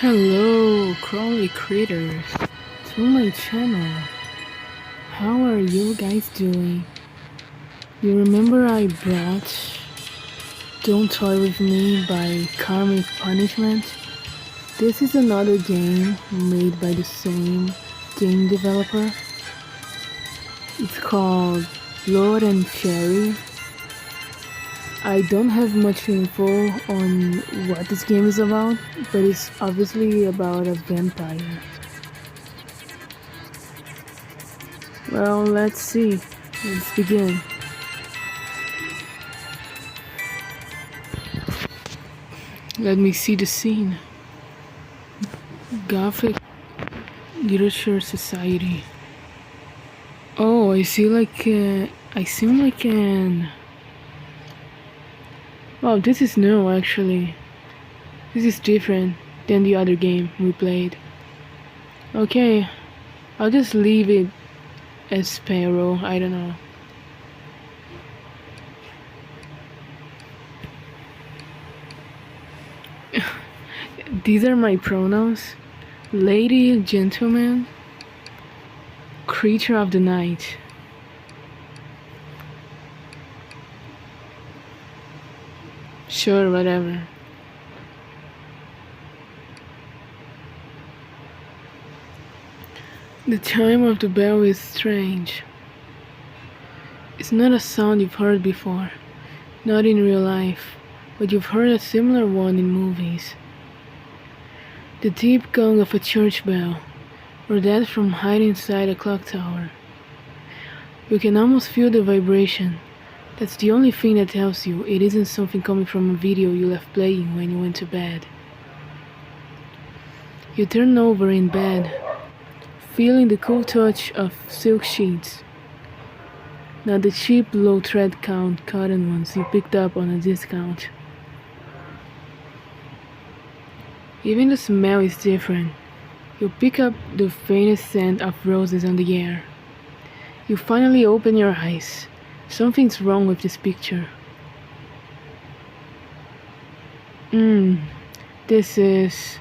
Hello, crawly critters, to my channel. How are you guys doing? You remember I brought Don't Toy With Me by Karmic Punishment? This is another game made by the same game developer. It's called Blood and Cherry. I don't have much info on what this game is about, but it's obviously about a vampire. Well, let's see. Let's begin. Let me see the scene. Gothic Literature Society. Oh, I seem like an... Wow, this is new actually. This is different than the other game we played. Okay, I'll just leave it as Sparrow, I don't know. These are my pronouns. Lady, gentleman, creature of the night. Sure, whatever. The chime of the bell is strange. It's not a sound you've heard before, not in real life, but you've heard a similar one in movies. The deep gong of a church bell, or that from hiding inside a clock tower. You can almost feel the vibration. That's the only thing that tells you it isn't something coming from a video you left playing when you went to bed. You turn over in bed, feeling the cool touch of silk sheets, not the cheap low thread count cotton ones you picked up on a discount. Even the smell is different. You pick up the faintest scent of roses on the air. You finally open your eyes. Something's wrong with this picture. This is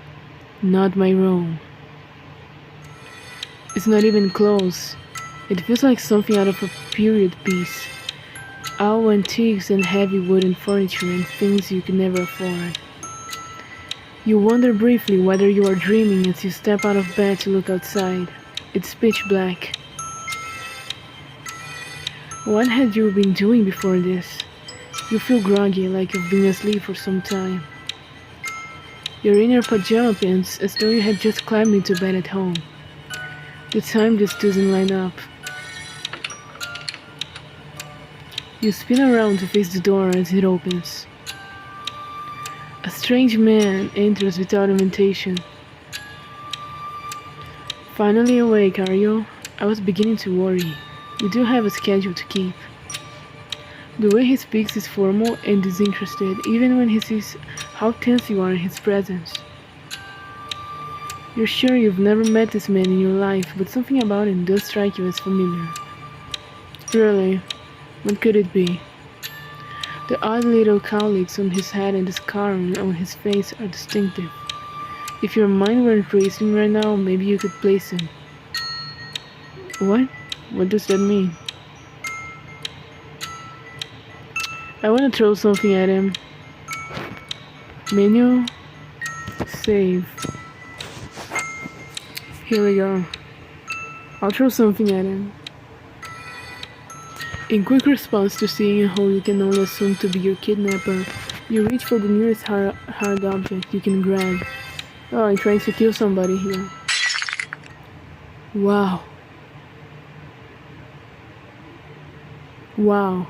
not my room. It's not even close. It feels like something out of a period piece. All antiques and heavy wooden furniture and things you could never afford. You wonder briefly whether you are dreaming as you step out of bed to look outside. It's pitch black. What had you been doing before this? You feel groggy, like you've been asleep for some time. You're in your pajama pants as though you had just climbed into bed at home. The time just doesn't line up. You spin around to face the door as it opens. A strange man enters without invitation. Finally awake, are you? I was beginning to worry. You do have a schedule to keep. The way he speaks is formal and disinterested, even when he sees how tense you are in his presence. You're sure you've never met this man in your life, but something about him does strike you as familiar. Really? What could it be? The odd little cowlicks on his head and the scar on his face are distinctive. If your mind weren't racing right now, maybe you could place him. What? What does that mean? I want to throw something at him. Menu. Save. Here we go. I'll throw something at him. In quick response to seeing a hole you can only assume to be your kidnapper, you reach for the nearest hard object you can grab. Oh, I'm trying to kill somebody here. Wow. Wow.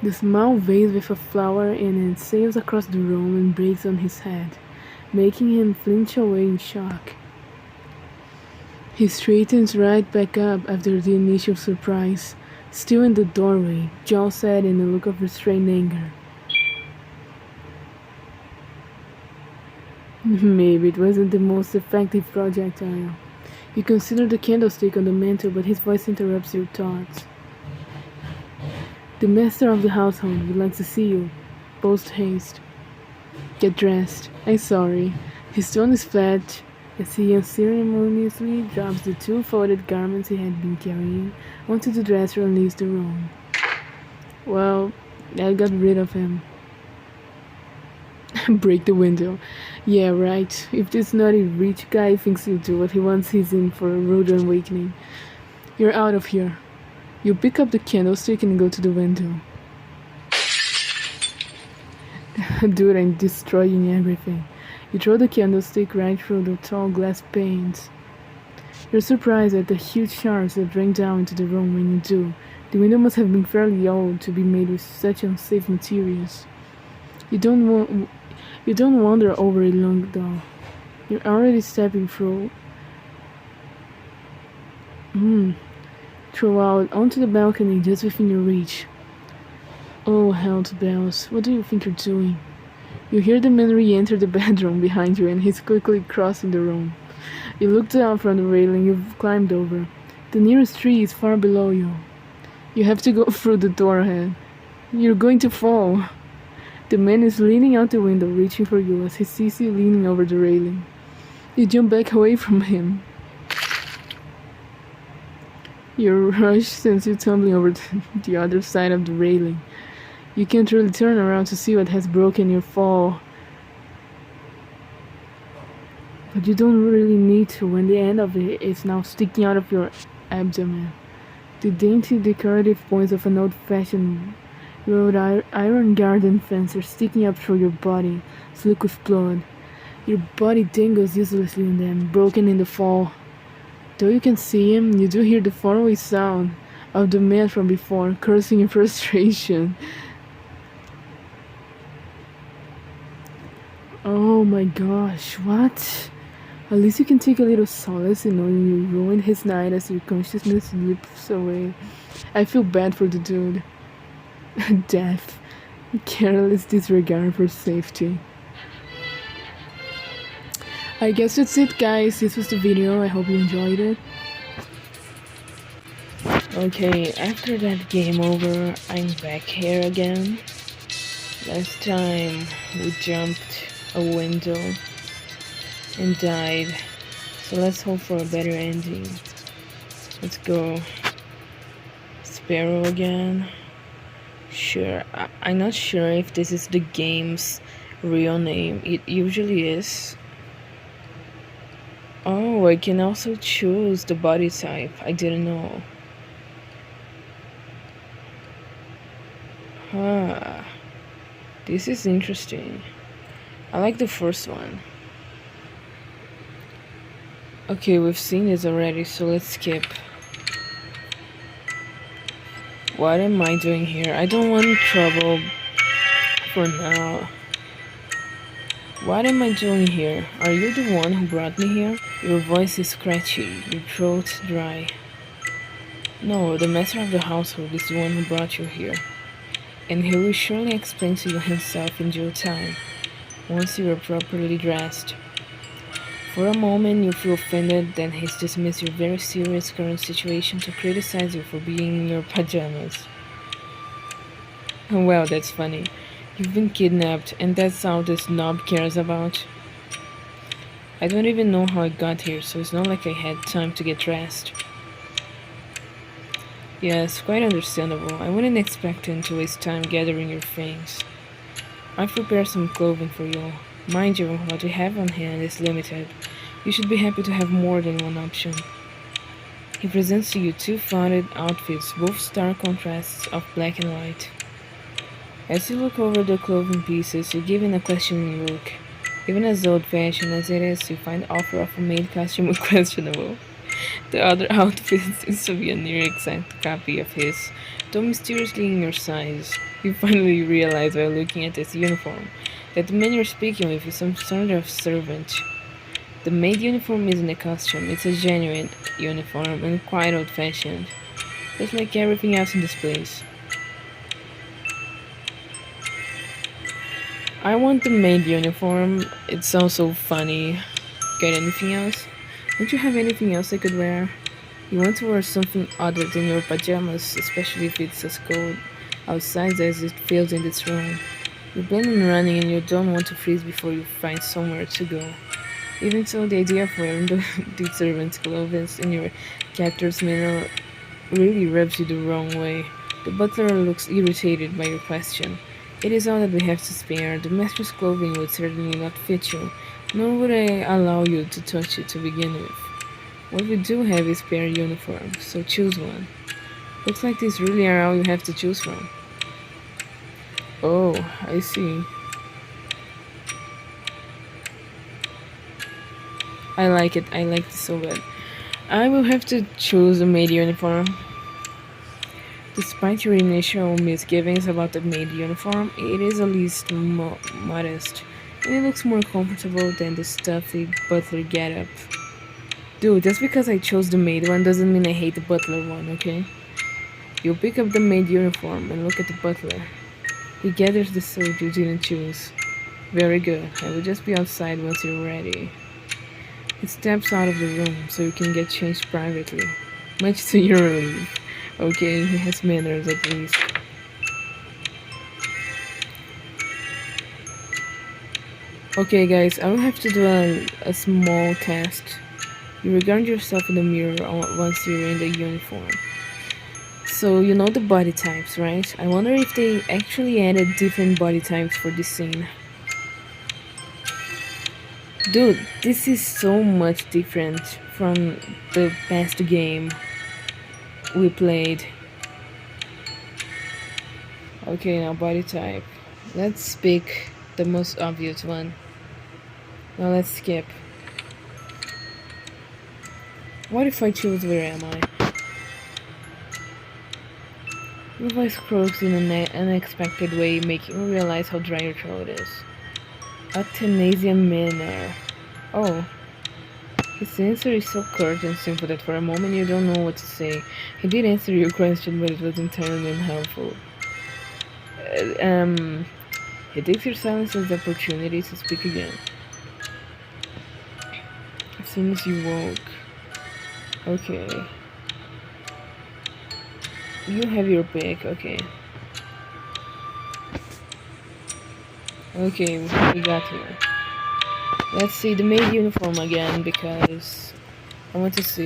The small vase with a flower in it sails across the room and breaks on his head, making him flinch away in shock. He straightens right back up after the initial surprise, still in the doorway, jaw set in a look of restrained anger. Maybe it wasn't the most effective projectile. You consider the candlestick on the mantel, but his voice interrupts your thoughts. The master of the household would like to see you. Post haste. Get dressed. I'm sorry. His tone is flat as he unceremoniously drops the two folded garments he had been carrying onto the dresser and leaves the room. Well, I got rid of him. Break the window. Yeah, right. If this naughty rich guy thinks he'll do what he wants, he's in for a rude awakening. You're out of here. You pick up the candlestick and go to the window. Dude, I'm destroying everything. You throw the candlestick right through the tall glass panes. You're surprised at the huge shards that rain down into the room when you do. The window must have been fairly old to be made with such unsafe materials. You don't wander over it long though. You're already stepping through out onto the balcony just within your reach. Oh, hell to bells. What do you think you're doing? You hear the man re-enter the bedroom behind you and he's quickly crossing the room. You look down from the railing you've climbed over. The nearest tree is far below you. You have to go through the door ahead. You're going to fall. The man is leaning out the window, reaching for you as he sees you leaning over the railing. You jump back away from him. Your rush sends you tumbling over the other side of the railing. You can't really turn around to see what has broken your fall. But you don't really need to when the end of it is now sticking out of your abdomen. The dainty decorative points of an old-fashioned wrought iron garden fence are sticking up through your body, slick with blood. Your body dangles uselessly on them, broken in the fall. Though you can see him, you do hear the faraway sound of the man from before, cursing in frustration. Oh my gosh, what? At least you can take a little solace in knowing you ruined his night as your consciousness slips away. I feel bad for the dude. Death. Careless disregard for safety. I guess that's it, guys. This was the video. I hope you enjoyed it. Okay, after that game over, I'm back here again. Last time we jumped a window and died, so let's hope for a better ending. Let's go Sparrow again. Sure, I'm not sure if this is the game's real name. It usually is. Oh, I can also choose the body type. I didn't know. Huh. This is interesting. I like the first one. Okay, we've seen this already, so let's skip. What am I doing here? I don't want trouble for now. What am I doing here? Are you the one who brought me here? Your voice is scratchy, your throat dry. No, the master of the household is the one who brought you here. And he will surely explain to you himself in due time, once you are properly dressed. For a moment you feel offended, then he's dismissed your very serious current situation to criticize you for being in your pajamas. Well, that's funny. You've been kidnapped, and that's all this snob cares about. I don't even know how I got here, so it's not like I had time to get dressed. Yes, quite understandable. I wouldn't expect him to waste time gathering your things. I've prepared some clothing for you. Mind you, what we have on hand is limited. You should be happy to have more than one option. He presents to you two founded outfits, both stark contrasts of black and white. As you look over the clothing pieces, you're given a questioning look. Even as old-fashioned as it is, you find the offer of a maid costume questionable. The other outfit seems to be a near exact copy of his, though mysteriously in your size. You finally realize while looking at his uniform that the man you're speaking with is some sort of servant. The maid uniform isn't a costume, it's a genuine uniform and quite old-fashioned, just like everything else in this place. I want the maid uniform. It sounds so funny. Got anything else? Don't you have anything else I could wear? You want to wear something other than your pajamas, especially if it's as cold outside as it feels in this room. You plan on running and you don't want to freeze before you find somewhere to go. Even so, the idea of wearing the servant's clothes in your captor's manor really rubs you the wrong way. The butler looks irritated by your question. It is all that we have to spare. The master's clothing would certainly not fit you, nor would I allow you to touch it to begin with. What we do have is spare uniforms, so choose one. Looks like these really are all you have to choose from. Oh, I see. I like it. I like this so bad. I will have to choose a maid uniform. Despite your initial misgivings about the maid uniform, it is at least modest, and it looks more comfortable than the stuffy butler getup. Dude, just because I chose the maid one doesn't mean I hate the butler one, okay? You pick up the maid uniform and look at the butler. He gathers the suit you didn't choose. Very good. I will just be outside once you're ready. He steps out of the room so you can get changed privately. Much to your relief. Okay, he has manners at least. Okay, guys, I will have to do a small test. You regard yourself in the mirror once you're in the uniform. So, you know the body types, right? I wonder if they actually added different body types for this scene. Dude, this is so much different from the past game we played. Okay, now body type. Let's pick the most obvious one. Now let's skip. What if I choose where am I? Your voice croaks in an unexpected way, making you realize how dry your throat is. Euthanasia Manor. Oh, his answer is so curt and simple that for a moment you don't know what to say. He did answer your question, but it was entirely unhelpful. Uh, um, he takes your silence as the opportunity to speak again. As soon as you woke. Okay. You have your pick, okay. Okay, we got here. Let's see the maid uniform again because I want to see.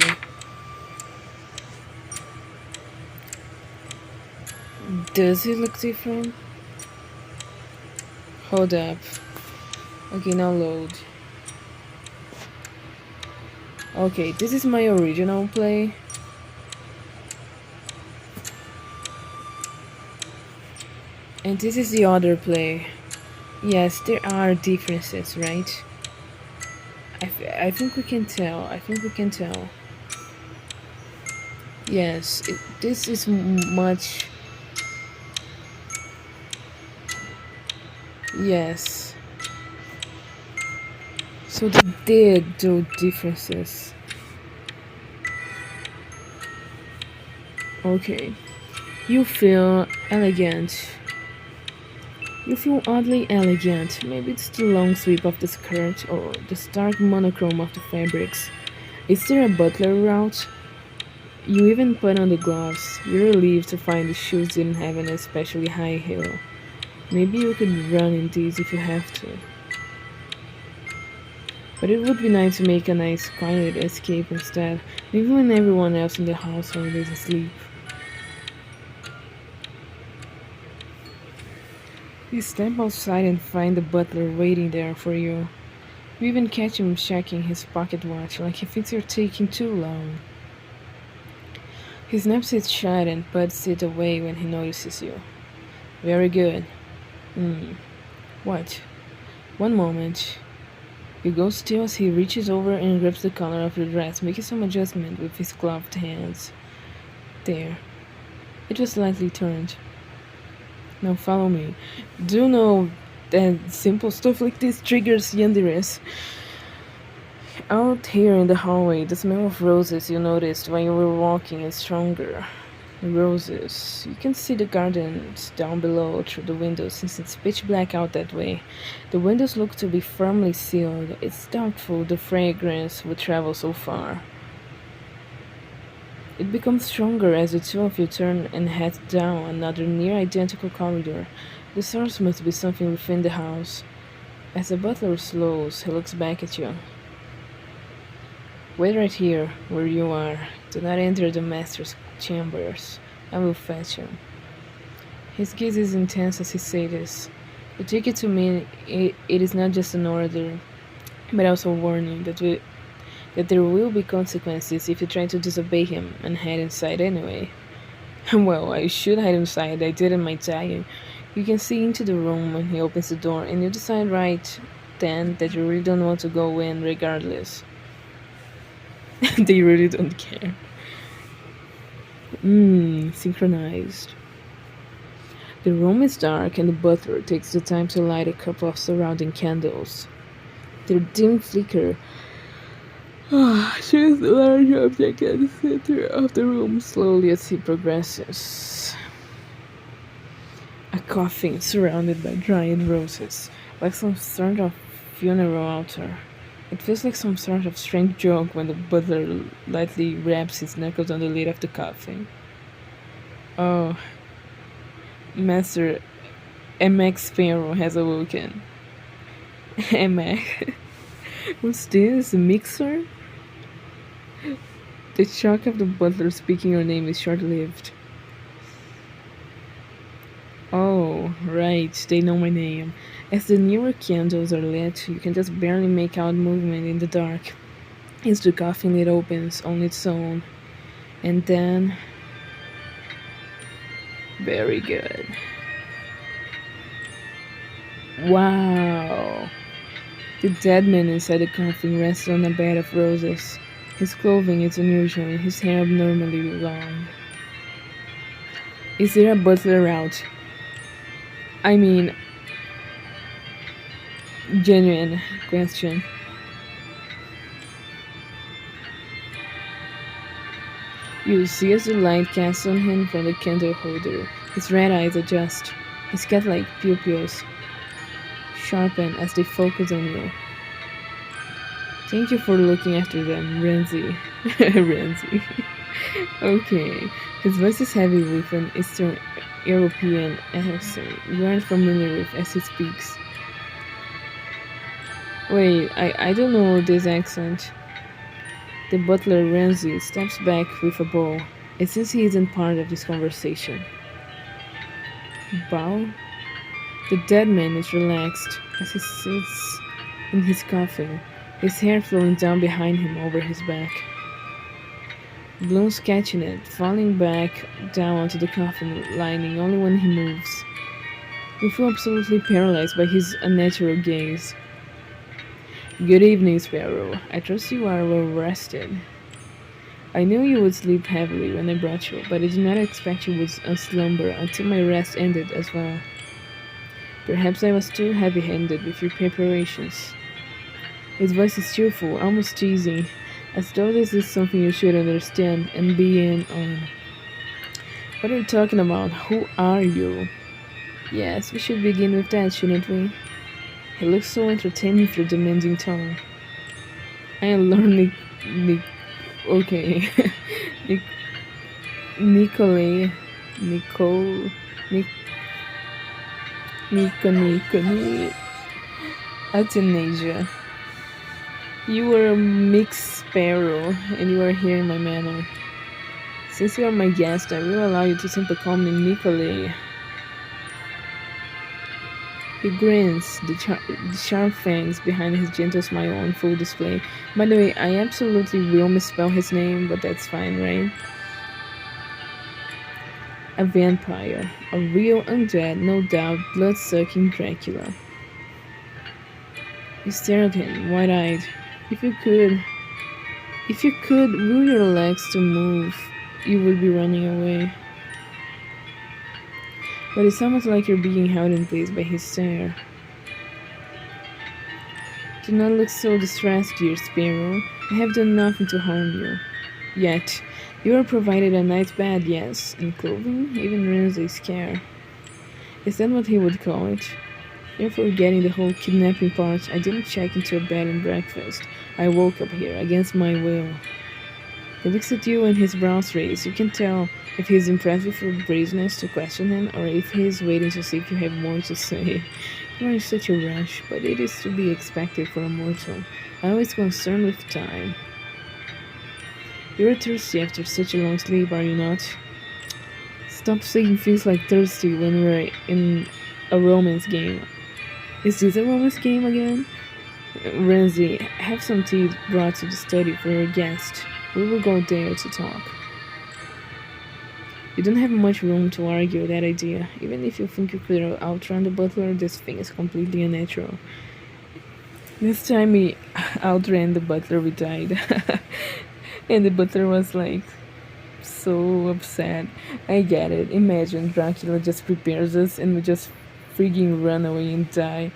Does it look different? Hold up. Okay, now load. Okay, this is my original play. And this is the other play. Yes, there are differences, right? I think we can tell. I think we can tell. Yes, this is much. Yes. So they did do differences. Okay. You feel elegant. You feel oddly elegant. Maybe it's the long sweep of the skirt or the stark monochrome of the fabrics. Is there a butler route? You even put on the gloves. You're relieved to find the shoes didn't have an especially high heel. Maybe you could run in these if you have to. But it would be nice to make a nice quiet escape instead, maybe when everyone else in the household is asleep. You step outside and find the butler waiting there for you. You even catch him checking his pocket watch like he thinks you're taking too long. He snaps it shut and puts it away when he notices you. Very good. Hmm. What? One moment. You go still as he reaches over and grips the collar of your dress, making some adjustment with his gloved hands. There. It was slightly turned. Now follow me. Do know that simple stuff like this triggers yandiness. Out here in the hallway, the smell of roses you noticed while you were walking is stronger. Roses. You can see the gardens down below through the windows since it's pitch black out that way. The windows look to be firmly sealed. It's doubtful the fragrance would travel so far. It becomes stronger as the two of you turn and head down another near identical corridor. The source must be something within the house. As the butler slows, he looks back at you. Wait right here, where you are. Do not enter the master's chambers. I will fetch him. His gaze is intense as he says this. I take it to mean it is not just an order, but also a warning that there will be consequences if you try to disobey him and hide inside anyway. Well, I should hide inside. I did in my time. You can see into the room when he opens the door, and you decide right then that you really don't want to go in regardless. They really don't care. Synchronized. The room is dark, and the butler takes the time to light a couple of surrounding candles. Their dim flicker shows the large object at the center of the room slowly as he progresses. A coffin surrounded by dried roses, like some sort of funeral altar. It feels like some sort of strange joke when the butler lightly raps his knuckles on the lid of the coffin. Oh, Master MX Sparrow has awoken. MX? What's this? A mixer? The shock of the butler speaking your name is short lived. Oh, right, they know my name. As the newer candles are lit, you can just barely make out movement in the dark. As the coffin lid opens on its own. And then. Very good. Wow! The dead man inside the coffin rests on a bed of roses. His clothing is unusual and his hair abnormally long. Is there a butler out? I mean, genuine question. You see as the light casts on him from the candle holder. His red eyes adjust. His cat-like pupils sharpen as they focus on you. Thank you for looking after them, Renzi. Renzi. Okay. His voice is heavy with an Eastern European accent you aren't familiar with as he speaks. Wait, I don't know this accent. The butler Renzi steps back with a bow. It seems he isn't part of this conversation. Bow? The dead man is relaxed as he sits in his coffin, his hair flowing down behind him over his back. Blooms catching it, falling back down onto the coffin lining only when he moves. You feel absolutely paralyzed by his unnatural gaze. Good evening, Sparrow. I trust you are well rested. I knew you would sleep heavily when I brought you, but I did not expect you would slumber until my rest ended as well. Perhaps I was too heavy-handed with your preparations. His voice is cheerful, almost teasing, as though this is something you should understand and be in on. What are you talking about? Who are you? Yes, we should begin with that, shouldn't we? He looks so entertaining with your demanding tone. I am learning. Okay. Nic- Nicole. Nicole. Nic- Nico. Athanasia. You were a mixed sparrow, and you are here in my manor. Since you are my guest, I will allow you to simply call me Nicole. He grins, the sharp fangs behind his gentle smile on full display. By the way, I absolutely will misspell his name, but that's fine, right? A vampire. A real undead, no doubt, blood-sucking Dracula. You stare at him, wide-eyed. If you could... If you could will your legs to move, you would be running away. But it's almost like you're being held in place by his stare. Do not look so distressed, dear Sparrow. I have done nothing to harm you. Yet, you are provided a nice bed, yes, and clothing, even Ramsay's care. Is that what he would call it? You're forgetting the whole kidnapping part. I didn't check into a bed and breakfast. I woke up here, against my will. He looks at you and his brows raise. You can tell if he's impressed with your bravenness to question him, or if he's waiting to see if you have more to say. You are in such a rush, but it is to be expected for a mortal. I'm always concerned with time. You're thirsty after such a long sleep, are you not? Stop saying things like thirsty when we're in a romance game. Is this a romance game again? Renzi, have some tea brought to the study for your guest. We will go there to talk. You don't have much room to argue that idea. Even if you think you could outrun the butler, this thing is completely unnatural. This time we outran the butler, we died. And the butler was like so upset. I get it. Imagine Dracula just prepares us and we just freaking run away and die.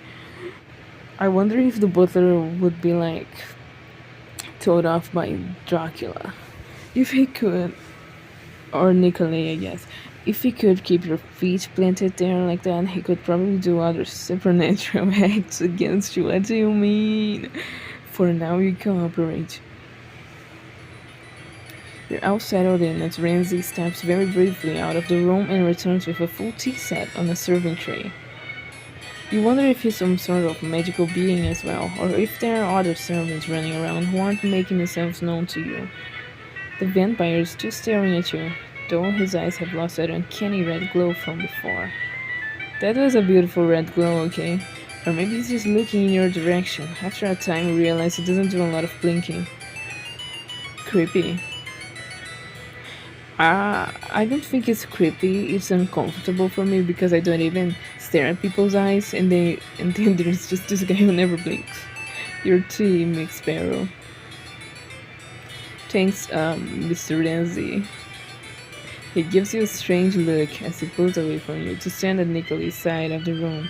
I wonder if the butler would be like told off by Dracula. If he could, or Nicolay, I guess. If he could keep your feet planted there like that, he could probably do other supernatural acts against you. What do you mean? For now, you cooperate. You're all settled in as Ramsay steps very briefly out of the room and returns with a full tea set on a serving tray. You wonder if he's some sort of magical being as well, or if there are other servants running around who aren't making themselves known to you. The vampire is still staring at you, though his eyes have lost that uncanny red glow from before. That was a beautiful red glow, okay? Or maybe he's just looking in your direction. After a time, you realize he doesn't do a lot of blinking. Creepy. I don't think it's creepy. It's uncomfortable for me because I don't even stare at people's eyes, and then there's just this guy who never blinks. Your tea, Mick Sparrow. Thanks, Mr. Ramsey. He gives you a strange look as he pulls away from you to stand at Nicholas' side of the room.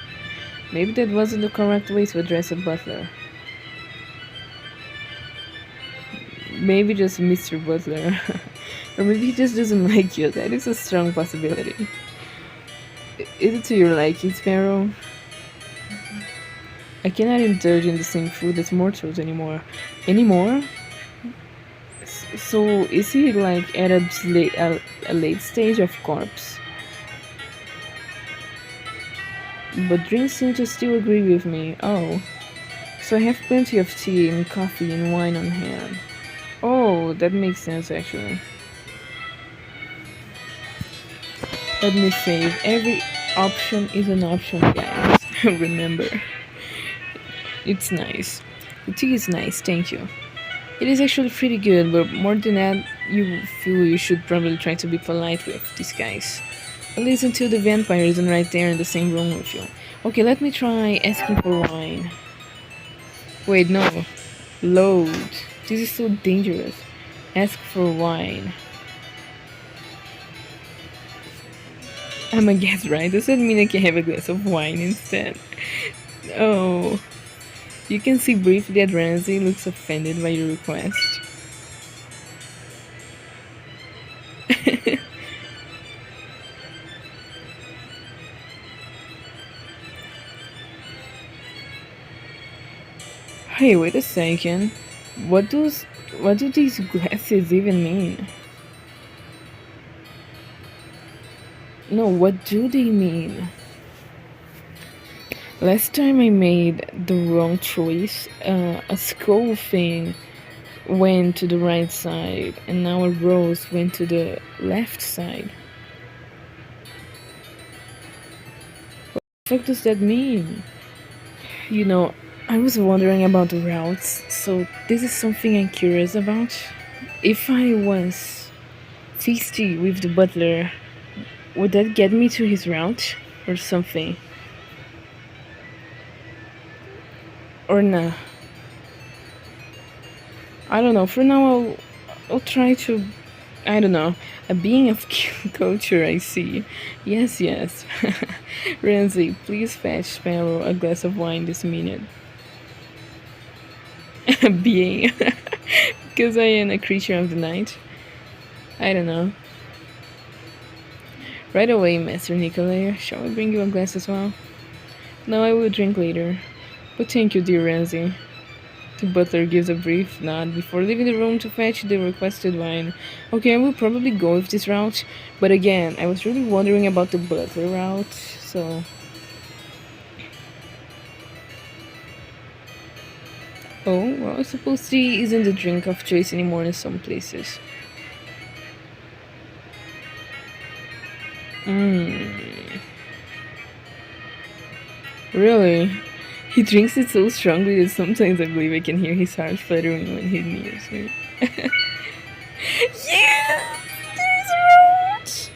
Maybe that wasn't the correct way to address a butler. Maybe just Mr. Butler. Or maybe he just doesn't like you. That is a strong possibility. Is it to your liking, Sparrow? I cannot indulge in the same food as mortals anymore. Anymore? So is he like at a late stage of corpse? But drinks seem to still agree with me. Oh. So I have plenty of tea and coffee and wine on hand. Oh, that makes sense actually. Let me save. Every option is an option, guys. Remember. It's nice. The tea is nice, thank you. It is actually pretty good, but more than that, you feel you should probably try to be polite with these guys. At least until the vampire isn't right there in the same room with you. Okay, let me try asking for wine. Wait, no. Load. This is so dangerous. Ask for wine. I'm a guest, right? Does that mean I can have a glass of wine instead? Oh. You can see briefly that Ramsay looks offended by your request. Hey, wait a second. What does what do these glasses even mean? No, what do they mean? Last time I made the wrong choice. A skull thing went to the right side, and now a rose went to the left side. What the fuck does that mean? You know, I was wondering about the routes, so this is something I'm curious about. If I was feisty with the butler, would that get me to his route or something? Or nah? I don't know. For now, I'll try to. I don't know. A being of culture, I see. Yes, yes. Ramsay, please fetch Sparrow a glass of wine this minute. Being. Because I am a creature of the night. I don't know. Right away, Master Nikolai. Shall I bring you a glass as well? No, I will drink later. But thank you, dear Ramsay. The butler gives a brief nod before leaving the room to fetch the requested wine. Okay, I will probably go with this route, but again, I was really wondering about the butler route, so... Oh, well, I suppose tea isn't the drink of choice anymore in some places. Mmm, really? He drinks it so strongly that sometimes I believe I can hear his heart fluttering when he nears me. Yeah! There's a route!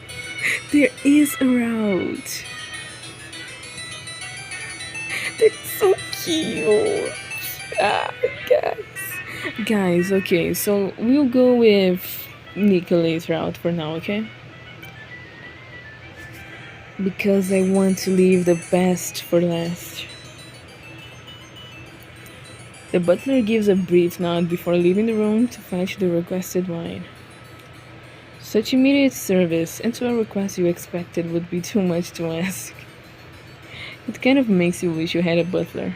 There is a route! That's so cute! Ah, guys. Guys, okay, so we'll go with Nicole's route for now, okay? Because I want to leave the best for last. The butler gives a brief nod before leaving the room to fetch the requested wine. Such immediate service and to a request you expected would be too much to ask. It kind of makes you wish you had a butler.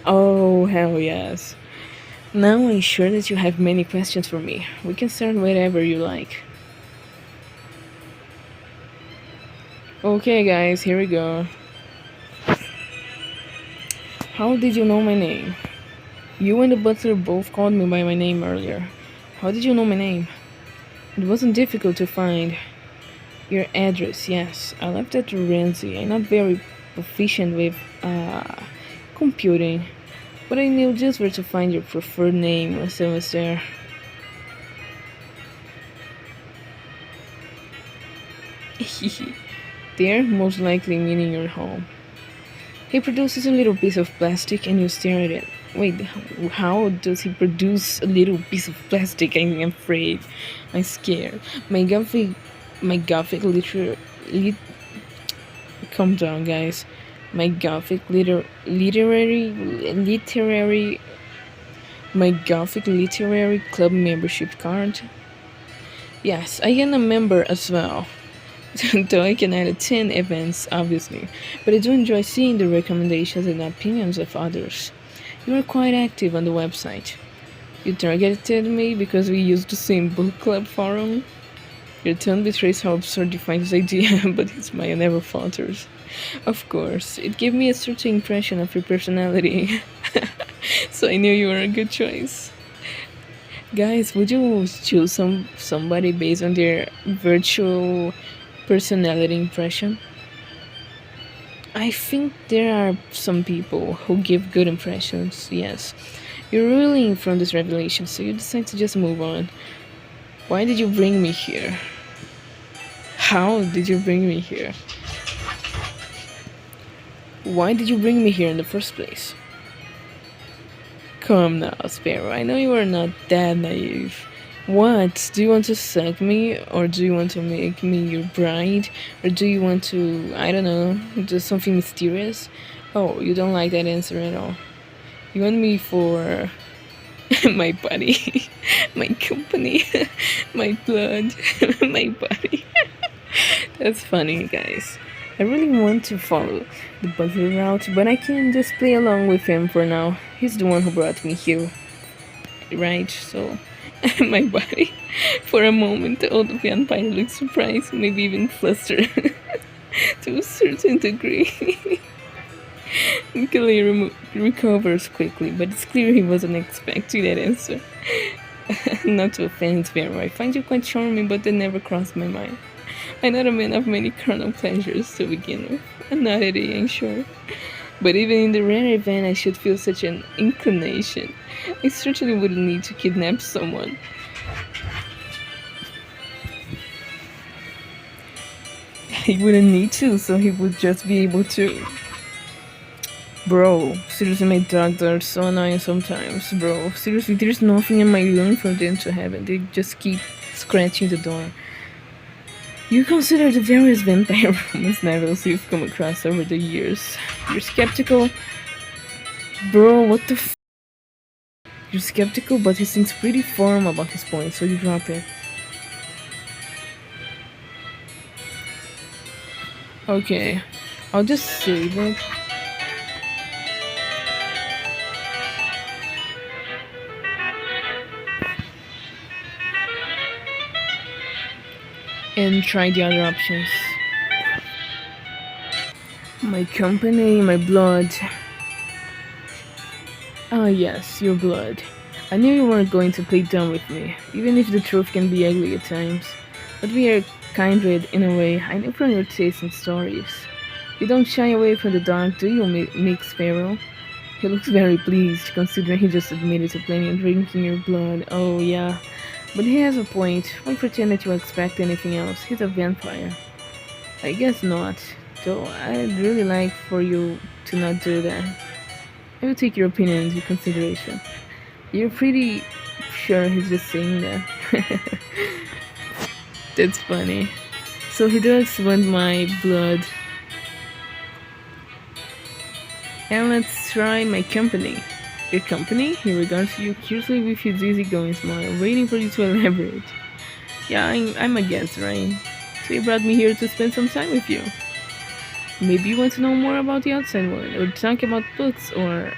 Oh, hell yes. Now I'm sure that you have many questions for me. We can start wherever you like. Okay, guys, here we go. How did you know my name? You and the butler both called me by my name earlier. How did you know my name? It wasn't difficult to find. Your address, yes. I left at Renzi. I'm not very proficient with computing, but I knew just where to find your preferred name once I was there. There, most likely meaning your home. He produces a little piece of plastic and you stare at it. Wait, how does he produce a little piece of plastic? I'm afraid. I'm scared. My Gothic calm down, guys. My my Gothic literary club membership card. Yes, I am a member as well. Though I can attend events, obviously, but I do enjoy seeing the recommendations and opinions of others. You are quite active on the website. You targeted me because we used the same book club forum. Your tone betrays how absurd you find this idea, but his smile never falters. Of course, it gave me a certain impression of your personality, so I knew you were a good choice. Guys, would you choose somebody based on their virtual personality impression? I think there are some people who give good impressions, yes. You're reeling from this revelation, so you decide to just move on. Why did you bring me here? How did you bring me here? Why did you bring me here in the first place? Come now, Sparrow. I know you are not that naive. What? Do you want to suck me? Or do you want to make me your bride? Or do you want to, I don't know, do something mysterious? Oh, you don't like that answer at all. You want me for my body, my company, my blood, my body. That's funny, guys. I really want to follow the butler route, but I can just play along with him for now. He's the one who brought me here, right? So, my body. For a moment, the old vampire looks surprised, maybe even flustered, to a certain degree. Kelly recovers quickly, but it's clear he wasn't expecting that answer. Not to offend Sparrow, I find you quite charming, but that never crossed my mind. I'm not a man of many carnal pleasures to begin with. I'm not at I'm sure. But even in the rare event I should feel such an inclination, I certainly wouldn't need to kidnap someone. He wouldn't need to, so he would just be able to. Bro, seriously, my dogs are so annoying sometimes, bro. Seriously, there's nothing in my room for them to have, and they just keep scratching the door. You consider the various vampire romance novels you've come across over the years. You're skeptical? Bro, what the f? You're skeptical, but he seems pretty firm about his point, so you drop it. Okay, I'll just save it. And try the other options. My company, my blood. Ah, yes, your blood. I knew you weren't going to play dumb with me, even if the truth can be ugly at times. But we are kindred in a way. I know from your taste in stories. You don't shy away from the dark, do you, Mick Sparrow? He looks very pleased, considering he just admitted to playing and drinking your blood. Oh, yeah. But he has a point. Don't pretend that you expect anything else. He's a vampire. I guess not. Though I'd really like for you to not do that. I will take your opinion into consideration. You're pretty sure he's just saying that. That's funny. So he does want my blood. And let's try my company. Your company? He regards you curiously with his easygoing smile, waiting for you to elaborate. Yeah, I'm a guest, right? So you brought me here to spend some time with you. Maybe you want to know more about the outside world, or talk about books, or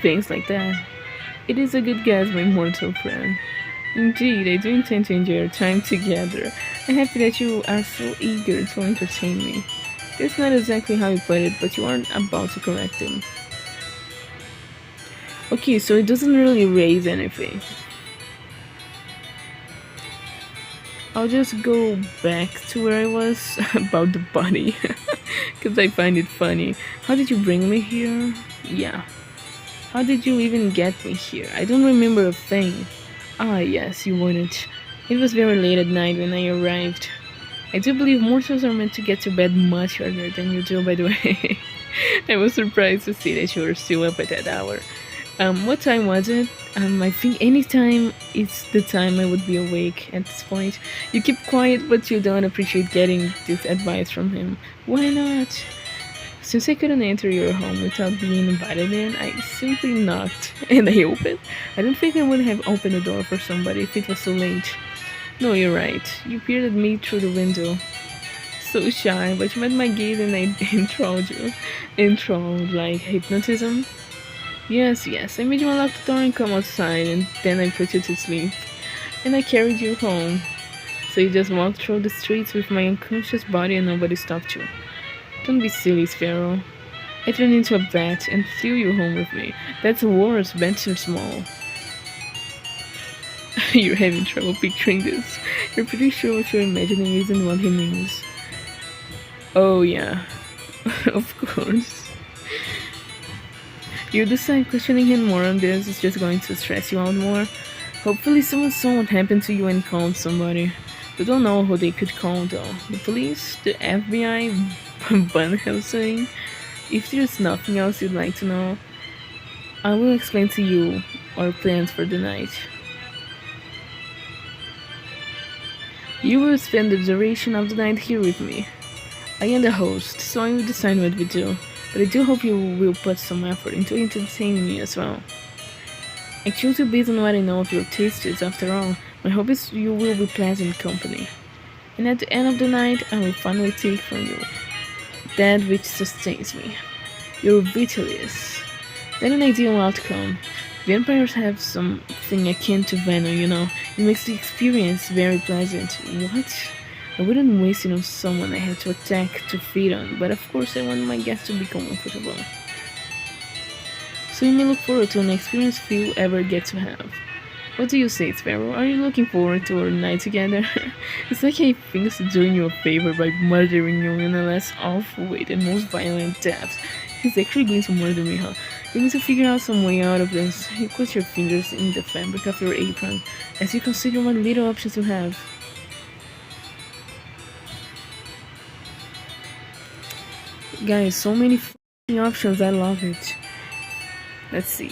things like that. It is a good guess, my mortal friend. Indeed, I do intend to enjoy our time together. I'm happy that you are so eager to entertain me. That's not exactly how you put it, but you aren't about to correct him. Okay, so it doesn't really raise anything. I'll just go back to where I was about the body, because I find it funny. How did you bring me here? Yeah. How did you even get me here? I don't remember a thing. Ah, yes, you wouldn't. It was very late at night when I arrived. I do believe mortals are meant to get to bed much earlier than you do, by the way. I was surprised to see that you were still up at that hour. What time was it? I think any time is the time I would be awake at this point. You keep quiet, but you don't appreciate getting this advice from him. Why not? Since I couldn't enter your home without being invited in, I simply knocked and I opened. I don't think I would have opened the door for somebody if it was so late. No, you're right. You peered at me through the window. So shy, but you met my gaze and I enthralled you. Enthralled like hypnotism. Yes, yes, I made you unlock the door and come outside, and then I put you to sleep. And I carried you home. So you just walked through the streets with my unconscious body and nobody stopped you. Don't be silly, Sparrow. I turned into a bat and flew you home with me. That's worse, bats are small. You're having trouble picturing this. You're pretty sure what you're imagining isn't what he means. Oh, yeah. Of course. You decide questioning him more on this is just going to stress you out more. Hopefully someone saw what happened to you and called somebody. We don't know who they could call though. The police? The FBI? Van Helsing? If there's nothing else you'd like to know, I will explain to you our plans for the night. You will spend the duration of the night here with me. I am the host, so I will decide what we do, but I do hope you will put some effort into entertaining me as well. I choose you based on what I know of your tastes, after all. My hope is you will be pleasant company. And at the end of the night, I will finally take from you that which sustains me. Your vitalis. Then an ideal outcome. Vampires have something akin to venom, you know. It makes the experience very pleasant. What? I wouldn't waste it on someone I had to attack to feed on, but of course I want my guests to be comfortable. So you may look forward to an experience few ever get to have. What do you say, Sparrow? Are you looking forward to our night together? It's like he thinks doing you a favor by murdering you in a less awful way than most violent deaths. He's actually going to murder me, huh? You need to figure out some way out of this. You put your fingers in the fabric of your apron as you consider what little options you have. Guys, so many options, I love it. Let's see.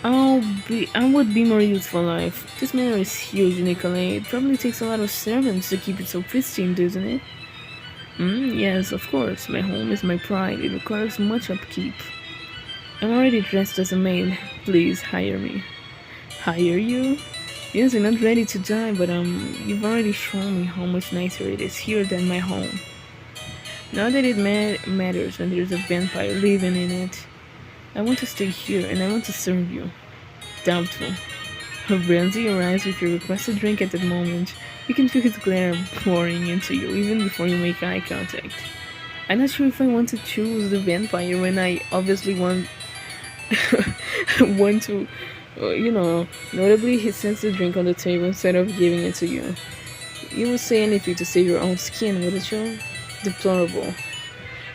I would be more useful life. This manor is huge, Nicolay. It probably takes a lot of servants to keep it so pristine, doesn't it? Yes, of course. My home is my pride. It requires much upkeep. I'm already dressed as a maid. Please hire me. Hire you? Yes, I'm not ready to die, but you've already shown me how much nicer it is here than my home. Not that it matters when there's a vampire living in it. I want to stay here and I want to serve you. Doubtful. Her brandy arrives with your requested drink at that moment. You can feel his glare pouring into you even before you make eye contact. I'm not sure if I want to choose the vampire when I obviously want Want to, notably, he sends the drink on the table instead of giving it to you. You would say anything to save your own skin, wouldn't you? Deplorable.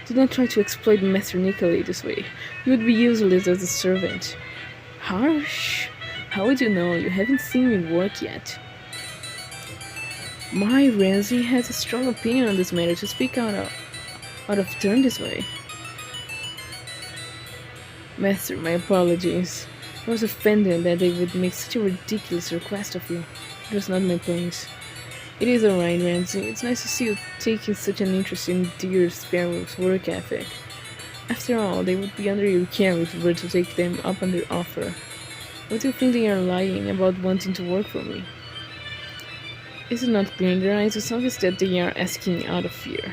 Do not try to exploit Master Nikolai this way. You would be useless as a servant. Harsh? How would you know? You haven't seen me work yet. My Ramsay has a strong opinion on this matter to speak out of turn this way. Master, my apologies. I was offended that they would make such a ridiculous request of you. It was not my place. It is alright, Ramsay. It's nice to see you taking such an interest in dear Sparrow's work ethic. After all, they would be under your care if you were to take them up on their offer. What do you think they are lying about wanting to work for me? Is it not clear in their eyes? It's obvious that they are asking out of fear.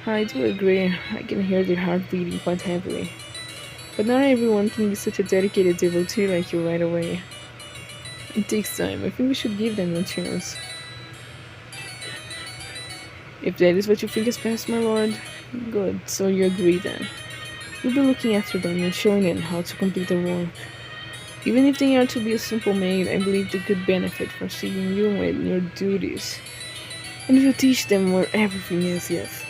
I do agree. I can hear their heart beating quite heavily. But not everyone can be such a dedicated devotee like you right away. It takes time. I think we should give them a chance. If that is what you think is best, my lord, good. So you agree then. You'll be looking after them and showing them how to complete the work. Even if they are to be a simple maid, I believe they could benefit from seeing you in your duties. And if you teach them where everything is, yes.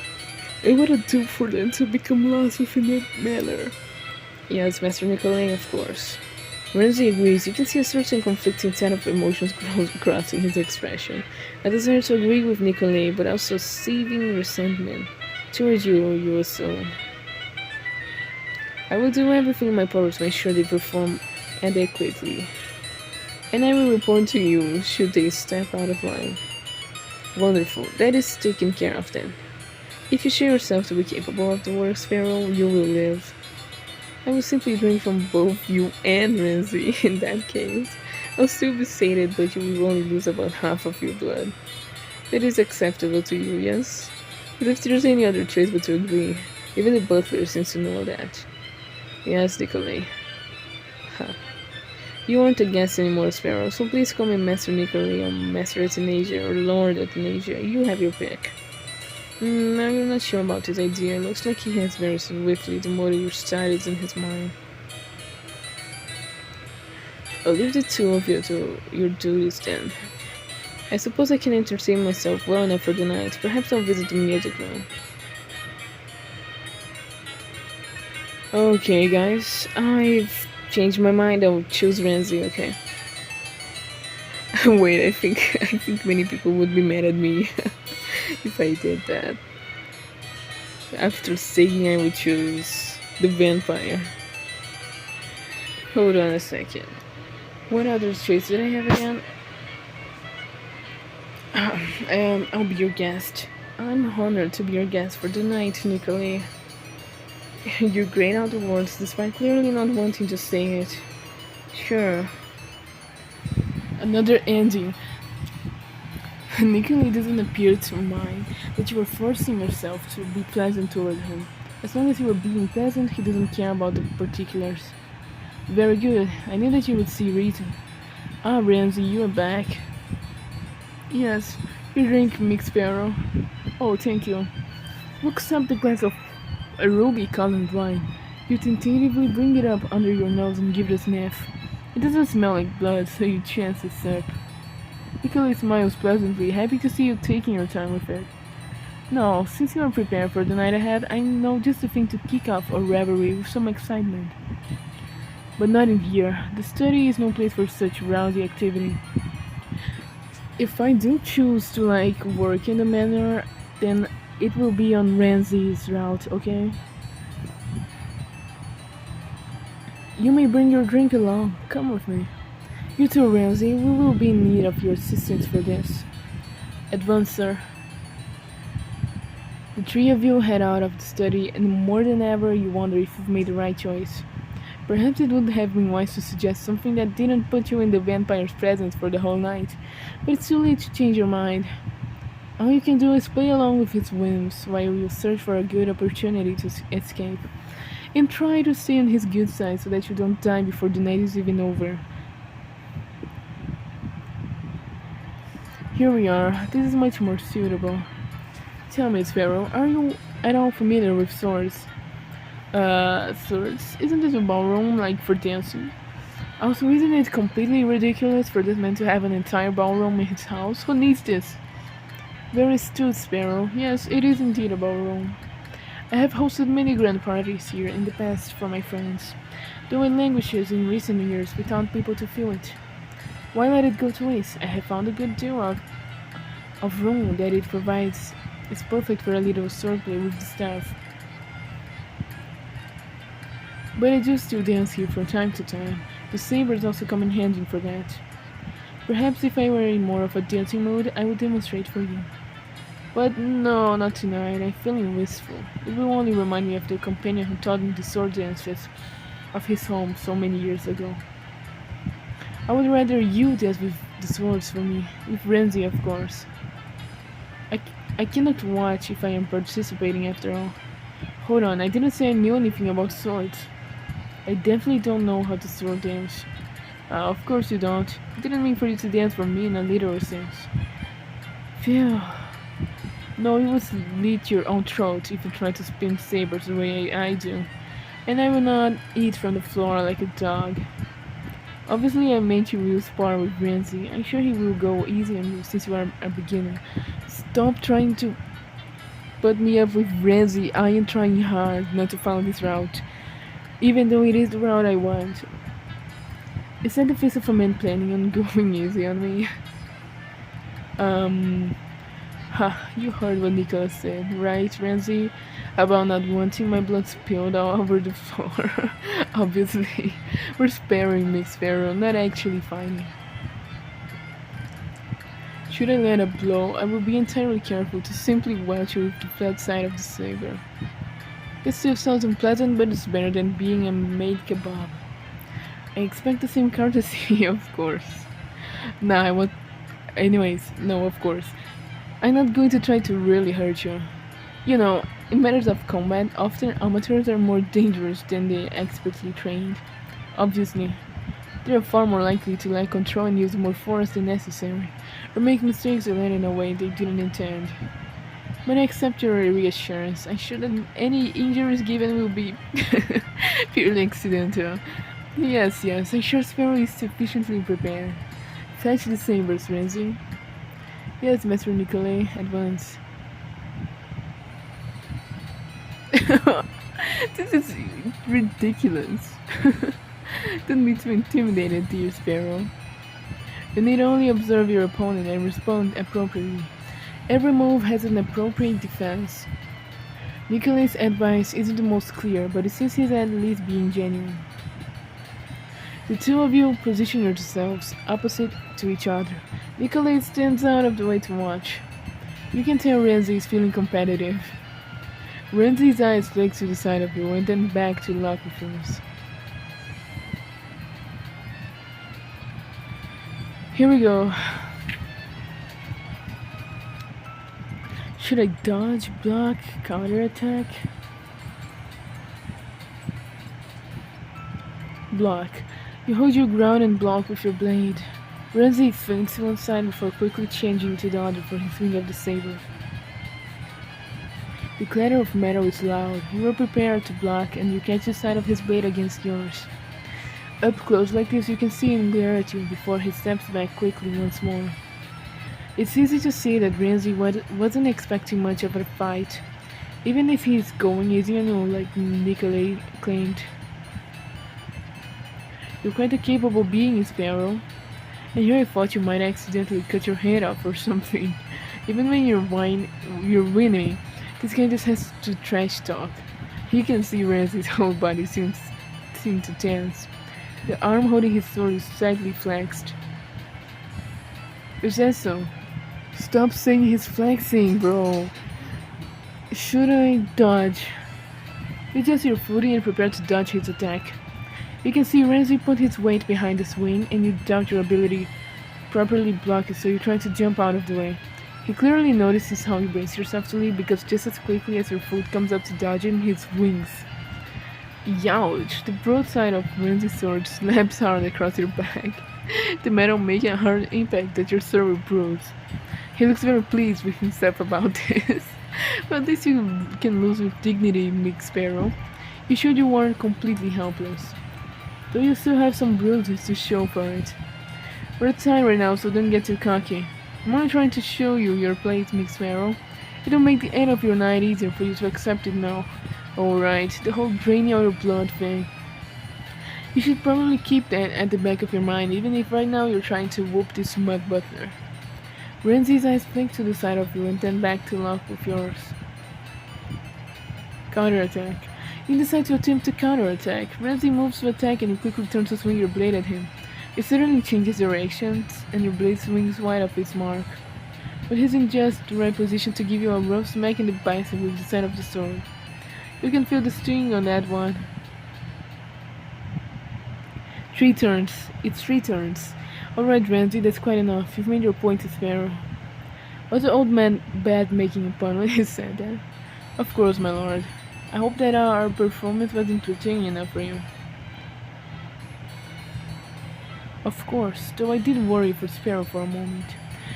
And what a do for them to become lost within that manner. Yes, Master Nicolai, of course. Ramsay agrees. You can see a certain conflicting set of emotions crossing his expression. A desire to agree with Nicolai, but also seething resentment towards you assume. I will do everything in my power to make sure they perform adequately. And I will report to you should they step out of line. Wonderful. That is taken care of then. If you show yourself to be capable of the work, Sparrow, you will live. I will simply drink from both you and Ramsay in that case. I'll still be sated, but you will only lose about half of your blood. That is acceptable to you, yes? But if there's any other choice but to agree, even the butler seems to know that. Yes, Nicolai. Huh. You aren't a guest anymore, Sparrow, so please call me Master Nicolai or Master Athanasia or Lord Athanasia. You have your pick. I'm not sure about his idea. Looks like he has very swiftly demoted your studies in his mind. I'll leave the two of you to your duties then. I suppose I can entertain myself well enough for the night. Perhaps I'll visit the music room. Okay, guys. I've changed my mind. I'll choose Ramsay, okay? Wait, I think many people would be mad at me if I did that. After saying I would choose the vampire. Hold on a second. What other choice did I have again? I'll be your guest. I'm honored to be your guest for the night, Nicolai. You're great out of words, despite clearly not wanting to say it. Sure. Another ending. Nicolai doesn't appear to mind that you are forcing yourself to be pleasant toward him. As long as you are being pleasant, he doesn't care about the particulars. Very good. I knew that you would see reason. Ah, Ramsay, you are back. Yes, your drink, Mixed Sparrow. Oh, thank you. We'll accept the glass of a ruby-colored wine. You tentatively bring it up under your nose and give it a sniff. It doesn't smell like blood, so you chance a sip. Nicolai smiles pleasantly, happy to see you taking your time with it. No, since you are prepared for the night ahead, I know just the thing to kick off a revelry with some excitement. But not in here. The study is no place for such rowdy activity. If I do choose to work in the manor, then it will be on Ramsay's route, okay? You may bring your drink along. Come with me. You too, Ramsay. We will be in need of your assistance for this. At once, sir. The three of you head out of the study, and more than ever you wonder if you've made the right choice. Perhaps it would have been wise to suggest something that didn't put you in the vampire's presence for the whole night, but it's too late to change your mind. All you can do is play along with his whims while you search for a good opportunity to escape. And try to stay on his good side so that you don't die before the night is even over. Here we are. This is much more suitable. Tell me, Sparrow, are you at all familiar with swords? Swords, isn't it a ballroom like for dancing? Also, isn't it completely ridiculous for this man to have an entire ballroom in his house? Who needs this? Very astute, Sparrow. Yes, it is indeed a ballroom. I have hosted many grand parties here in the past for my friends, though it languishes in recent years without people to feel it. Why let it go to waste? I have found a good deal of room that it provides. It's perfect for a little swordplay with the staff. But I do still dance here from time to time. The sabers also come in handy for that. Perhaps if I were in more of a dancing mood, I would demonstrate for you. But no, not tonight. I'm feeling wistful. It will only remind me of the companion who taught me the sword dances of his home so many years ago. I would rather you dance with the swords for me, with Renzi, of course. I, I cannot watch if I am participating after all. Hold on, I didn't say I knew anything about swords. I definitely don't know how to sword dance. Of course you don't. I didn't mean for you to dance for me in a literal sense. Phew. No, you would slit your own throat if you try to spin sabers the way I do. And I will not eat from the floor like a dog. Obviously, I meant you will spar with Ramsey. I'm sure he will go easy on you since you are a beginner. Stop trying to put me up with Ramsey. I am trying hard not to follow this route, even though it is the route I want. Is that the face of a man planning on going easy on me? Um, Ha, you heard what Nicholas said, right, Ramsey? About not wanting my blood spilled all over the floor. Obviously, we're sparing Miss Sparrow, not actually fighting. Should I let a blow, I will be entirely careful to simply watch you with the flat side of the saber. It still sounds unpleasant, but it's better than being a made kebab. I expect the same courtesy, of course. Nah, I want. Anyways, no, of course. I'm not going to try to really hurt you. You know, in matters of combat, often amateurs are more dangerous than the expertly trained. Obviously, they are far more likely to lack control and use more force than necessary, or make mistakes or land in a way they didn't intend. But I accept your reassurance. I'm sure that any injuries given will be purely accidental. Yes, yes, I'm sure Sparrow is sufficiently prepared. Fetch the sabers, Renzi. Yes, Master Nicolay, at once. This is ridiculous. Don't be too intimidated, dear Sparrow. You need only observe your opponent and respond appropriately. Every move has an appropriate defense. Nicolay's advice isn't the most clear, but it seems he's at least being genuine. The two of you position yourselves opposite to each other. Nicolay stands out of the way to watch. You can tell Renzi is feeling competitive. Renzi's eyes flick to the side of you and then back to lock with yours. Here we go. Should I dodge, block, counterattack? Block. You hold your ground and block with your blade. Renzi thinks to one side before quickly changing to the other for his swing of the saber. The clatter of metal is loud. You are prepared to block and you catch the side of his blade against yours. Up close like this you can see him glare at you before he steps back quickly once more. It's easy to see that Renzi wasn't expecting much of a fight, even if he's going easy on you like Nicolay claimed. You're quite a capable being, Sparrow. And here I thought you might accidentally cut your head off or something. Even when you're winning, this guy just has to trash talk. He can see Renzi's whole body seem to tense. The arm holding his sword is slightly flexed. Is that so? Stop saying he's flexing, bro. Should I dodge? Adjust your footing and prepare to dodge his attack. You can see Renzi put his weight behind the swing and you doubt your ability to properly block it, so you try to jump out of the way. He clearly notices how you brace yourself to leap because just as quickly as your foot comes up to dodge him, he swings. Youch! The broadside of Renzi's sword slaps hard across your back, the metal making a hard impact that your sword will bruise. He looks very pleased with himself about this. But at least you can lose with dignity, Mick Sparrow. You showed you weren't completely helpless, though you still have some bruises to show for it. We're at time right now, so don't get too cocky. I'm only trying to show you your plate, Mix Marrow. It'll make the end of your night easier for you to accept it now. Alright, the whole draining out your blood thing. You should probably keep that at the back of your mind, even if right now you're trying to whoop this smug butler. Renzi's eyes flick to the side of you and then back to lock with yours. Counterattack. You decide to attempt to counterattack. Renzi moves to attack and you quickly turn to swing your blade at him. It suddenly changes directions and your blade swings wide off its mark. But he's in just the right position to give you a rough smack in the bicep with the side of the sword. You can feel the sting on that one. 3 turns. It's 3 turns. Alright, Ramsey, that's quite enough. You've made your point to Sparrow. Was the old man bad making a pun when he said that? Of course, my lord. I hope that our performance was entertaining enough for you. Of course, though I did worry for Sparrow for a moment.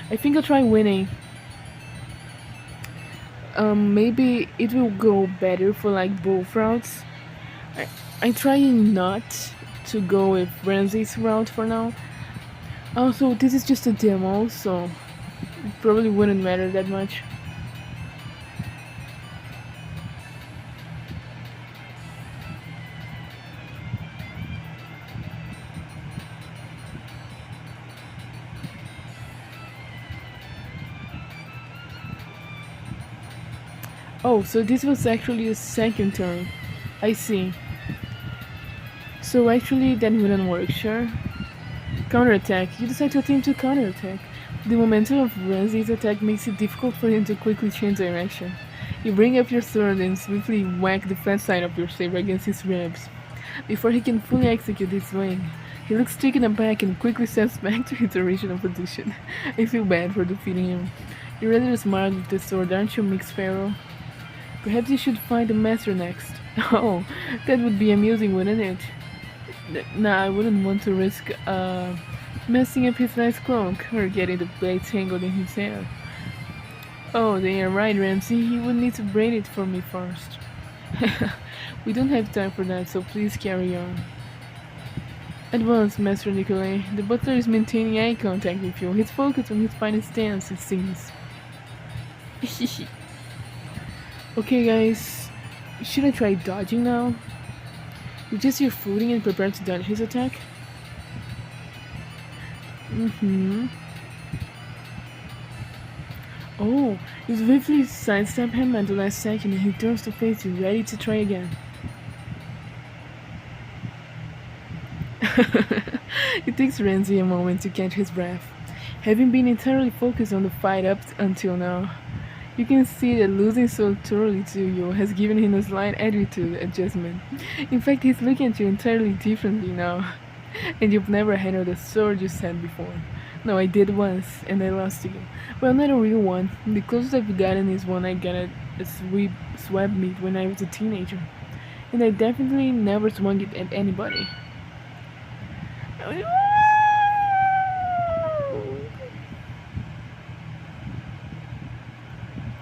I think I'll try winning. Maybe it will go better for like both routes. I try not to go with Ramsey's route for now. Also, this is just a demo, so it probably wouldn't matter that much. Oh, so this was actually a second turn. I see. So actually that wouldn't work, sure. Counterattack. You decide to attempt to counterattack. The momentum of Ramsey's attack makes it difficult for him to quickly change direction. You bring up your sword and swiftly whack the flat side of your saber against his ribs. Before he can fully execute his swing, he looks taken aback and quickly steps back to his original position. I feel bad for defeating him. You're rather smart with the sword, aren't you, Mix Pharaoh? Perhaps you should find a master next. Oh, that would be amusing, wouldn't it? Nah, I wouldn't want to risk, messing up his nice cloak or getting the blade tangled in his hair. Oh, they are right, Ramsey. He would need to braid it for me first. We don't have time for that, so please carry on. At once, Master Nicolai. The butler is maintaining eye contact with you. He's focused on his final stance, it seems. Okay, guys. Should I try dodging now? Adjust your footing and prepare to dodge his attack. Oh, you swiftly sidestep him at the last second and he turns to face you, ready to try again. It takes Renzi a moment to catch his breath. Having been entirely focused on the fight up until now, you can see that losing so thoroughly to you has given him a slight attitude adjustment. In fact, he's looking at you entirely differently now. And you've never handled a sword you said before. No, I did once, and I lost to you. Well, not a real one. The closest I've gotten is one I got at a swab meet when I was a teenager. And I definitely never swung it at anybody.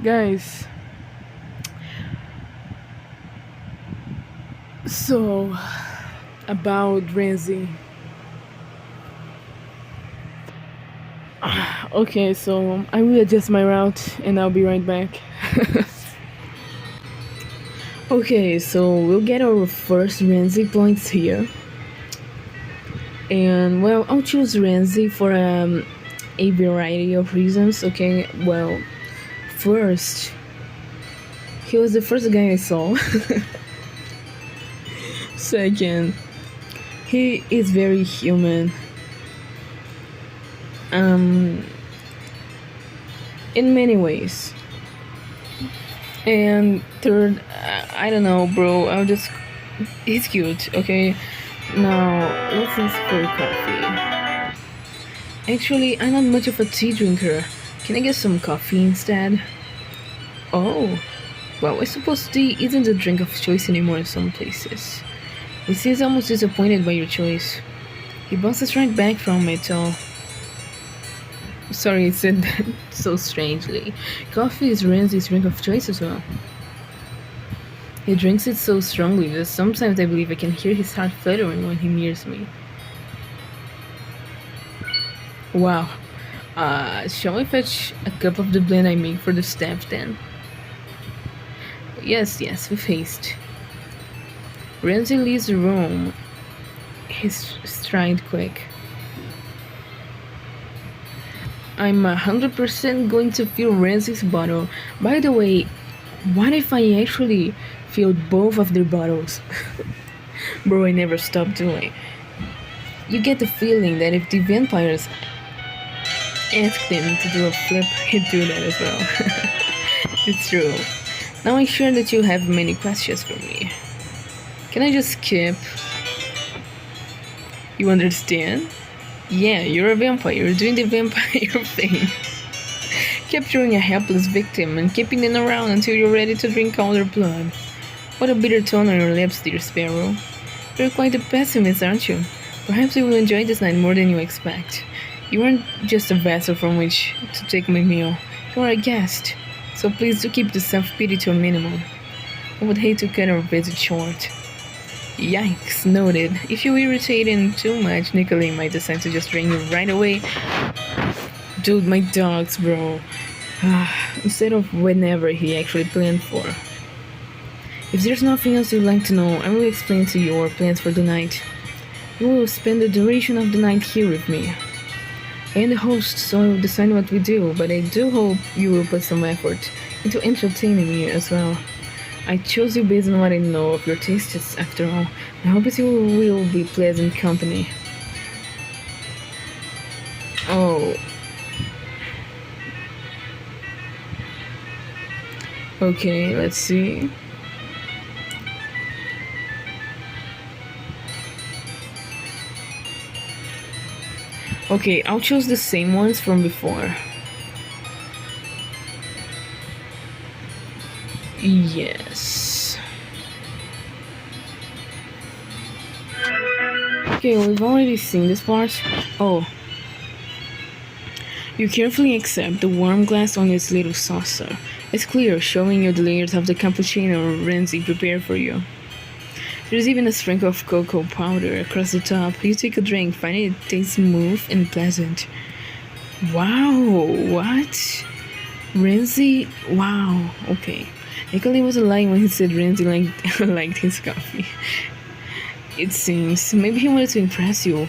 Guys, so about Renzi. Okay, so I will adjust my route and I'll be right back. Okay, so we'll get our first Renzi points here. And well, I'll choose Renzi for a variety of reasons. Okay, well, first, he was the first guy I saw. Second, he is very human. In many ways. And third, I don't know, bro. He's cute. Okay, now let's ask for coffee. Actually, I'm not much of a tea drinker. Can I get some coffee instead? Oh, well, I suppose tea isn't a drink of choice anymore in some places. He seems almost disappointed by your choice. He bounces right back from it, so... Sorry, I said that so strangely. Coffee is Renzi's drink of choice as well. He drinks it so strongly that sometimes I believe I can hear his heart fluttering when he nears me. Wow. Shall I fetch a cup of the blend I make for the staff then? Yes, yes, with haste. Renzi leaves the room, his stride quick. I'm 100% going to fill Renzi's bottle. By the way, what if I actually filled both of their bottles? Bro, I never stop doing. You get the feeling that if the vampires asked them to do a flip, he'd do that as well. It's true. Now I'm sure that you have many questions for me. Can I just skip? You understand? Yeah, you're a vampire. You're doing the vampire thing. Capturing a helpless victim and keeping them around until you're ready to drink all their blood. What a bitter tone on your lips, dear Sparrow. You're quite a pessimist, aren't you? Perhaps you will enjoy this night more than you expect. You aren't just a vessel from which to take my meal. You are a guest. So please do keep the self-pity to a minimum. I would hate to cut our visit short. Yikes, noted. If you irritate him too much, Nicolay might decide to just drain you right away. Dude, my dogs, bro. Instead of whenever he actually planned for. If there's nothing else you'd like to know, I will explain to you our plans for the night. You will spend the duration of the night here with me. I am the host, so I will decide what we do, but I do hope you will put some effort into entertaining me as well. I chose you based on what I know of your tastes, after all. I hope you will be pleasant company. Oh. Okay, let's see. Okay, I'll choose the same ones from before. Yes. Okay, we've already seen this part. Oh. You carefully accept the warm glass on its little saucer. It's clear, showing you the layers of the cappuccino Renzi prepared for you. There's even a sprinkle of cocoa powder across the top. You take a drink, finding it tastes smooth and pleasant. Wow, what? Renzi? Wow, okay. Nicolay was lying when he said Renzi liked his coffee. It seems. Maybe he wanted to impress you.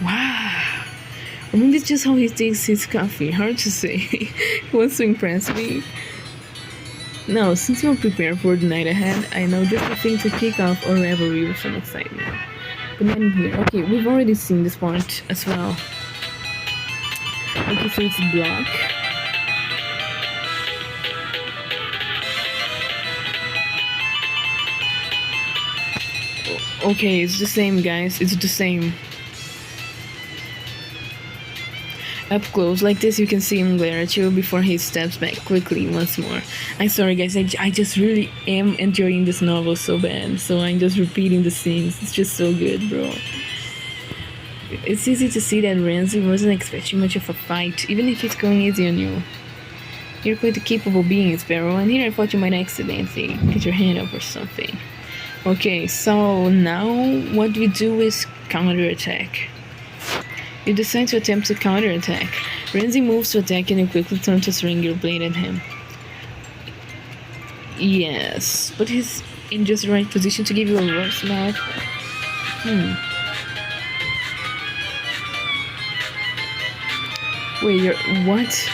Wow. Or maybe it's just how he takes his coffee. Hard to say. He wants to impress me. Now, since you're prepared for the night ahead, I know just the thing to kick off our revelry with some excitement. But not in here. Okay, we've already seen this part as well. Okay, so it's block. Okay, it's the same, guys. It's the same. Up close, like this, you can see him glare at you before he steps back quickly once more. I'm sorry, guys. I just really am enjoying this novel so bad. So I'm just repeating the scenes. It's just so good, bro. It's easy to see that Renzi wasn't expecting much of a fight, even if it's going easy on you. You're quite a capable being, Sparrow, and here I thought you might accidentally get your hand up or something. Okay, so now what we do is counterattack. You decide to attempt to counterattack. Renzi moves to attack and you quickly turn to swing your blade at him. Yes, but he's in just the right position to give you a rough smack. Wait, you're... what?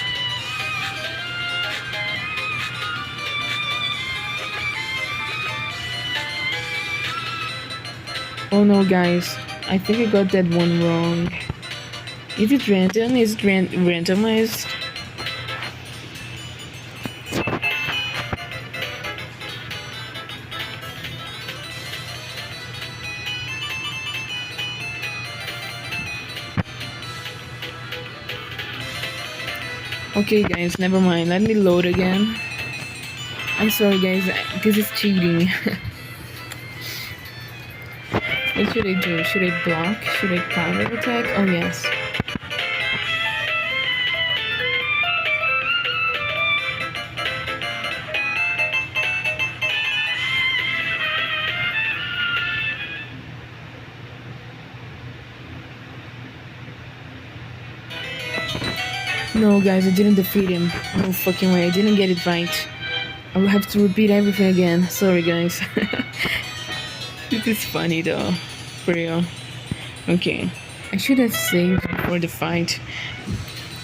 Oh no, guys. I think I got that one wrong. Is it random? Is it randomized? Okay, guys, never mind. Let me load again. I'm sorry, guys. This is cheating. What should I do? Should I block? Should I counter attack? Oh, yes. No, guys, I didn't defeat him. No fucking way. I didn't get it right. I will have to repeat everything again. Sorry, guys. This is funny, though. For real. Okay. I should have saved before the fight.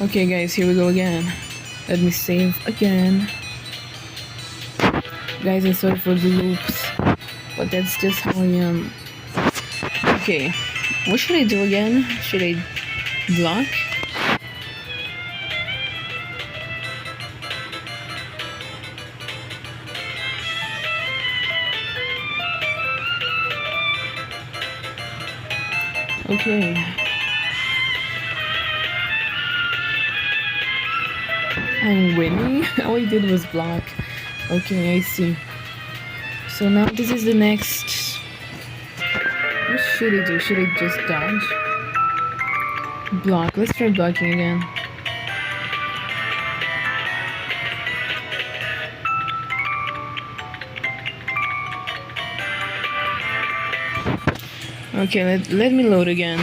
Okay, guys, here we go again. Let me save again. Guys, I'm sorry for the loops, but that's just how I am. Okay, what should I do again? Should I block? Okay. I'm winning? All I did was block. Okay, I see. So now this is the next. What should I do? Should I just dodge? Block. Let's try blocking again. Okay, let me load again.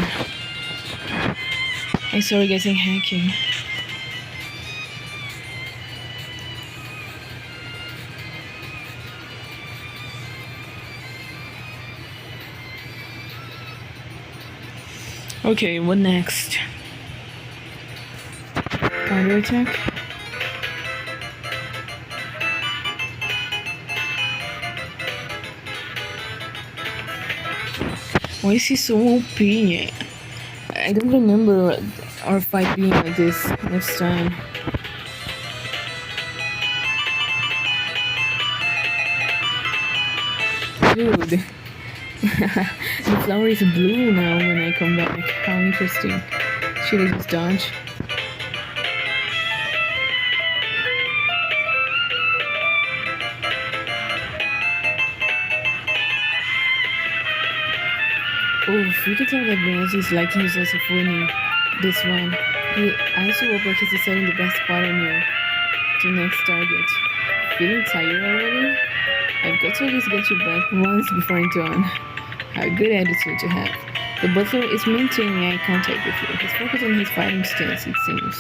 I'm sorry guys, I'm hacking. Okay, what next? Counter attack? Why is he so OP? I don't remember our fight being like this next time. Dude. The flower is blue now when I come back. How interesting. Should I just dodge? Oof, you can tell that Rose is liking his also winning this one. He also look like he's deciding the best spot on you to next target. Feeling tired already? I've got to at least get you back once before I'm done. A good attitude to have. The butler is maintaining eye contact with you. He's focused on his fighting stance, it seems.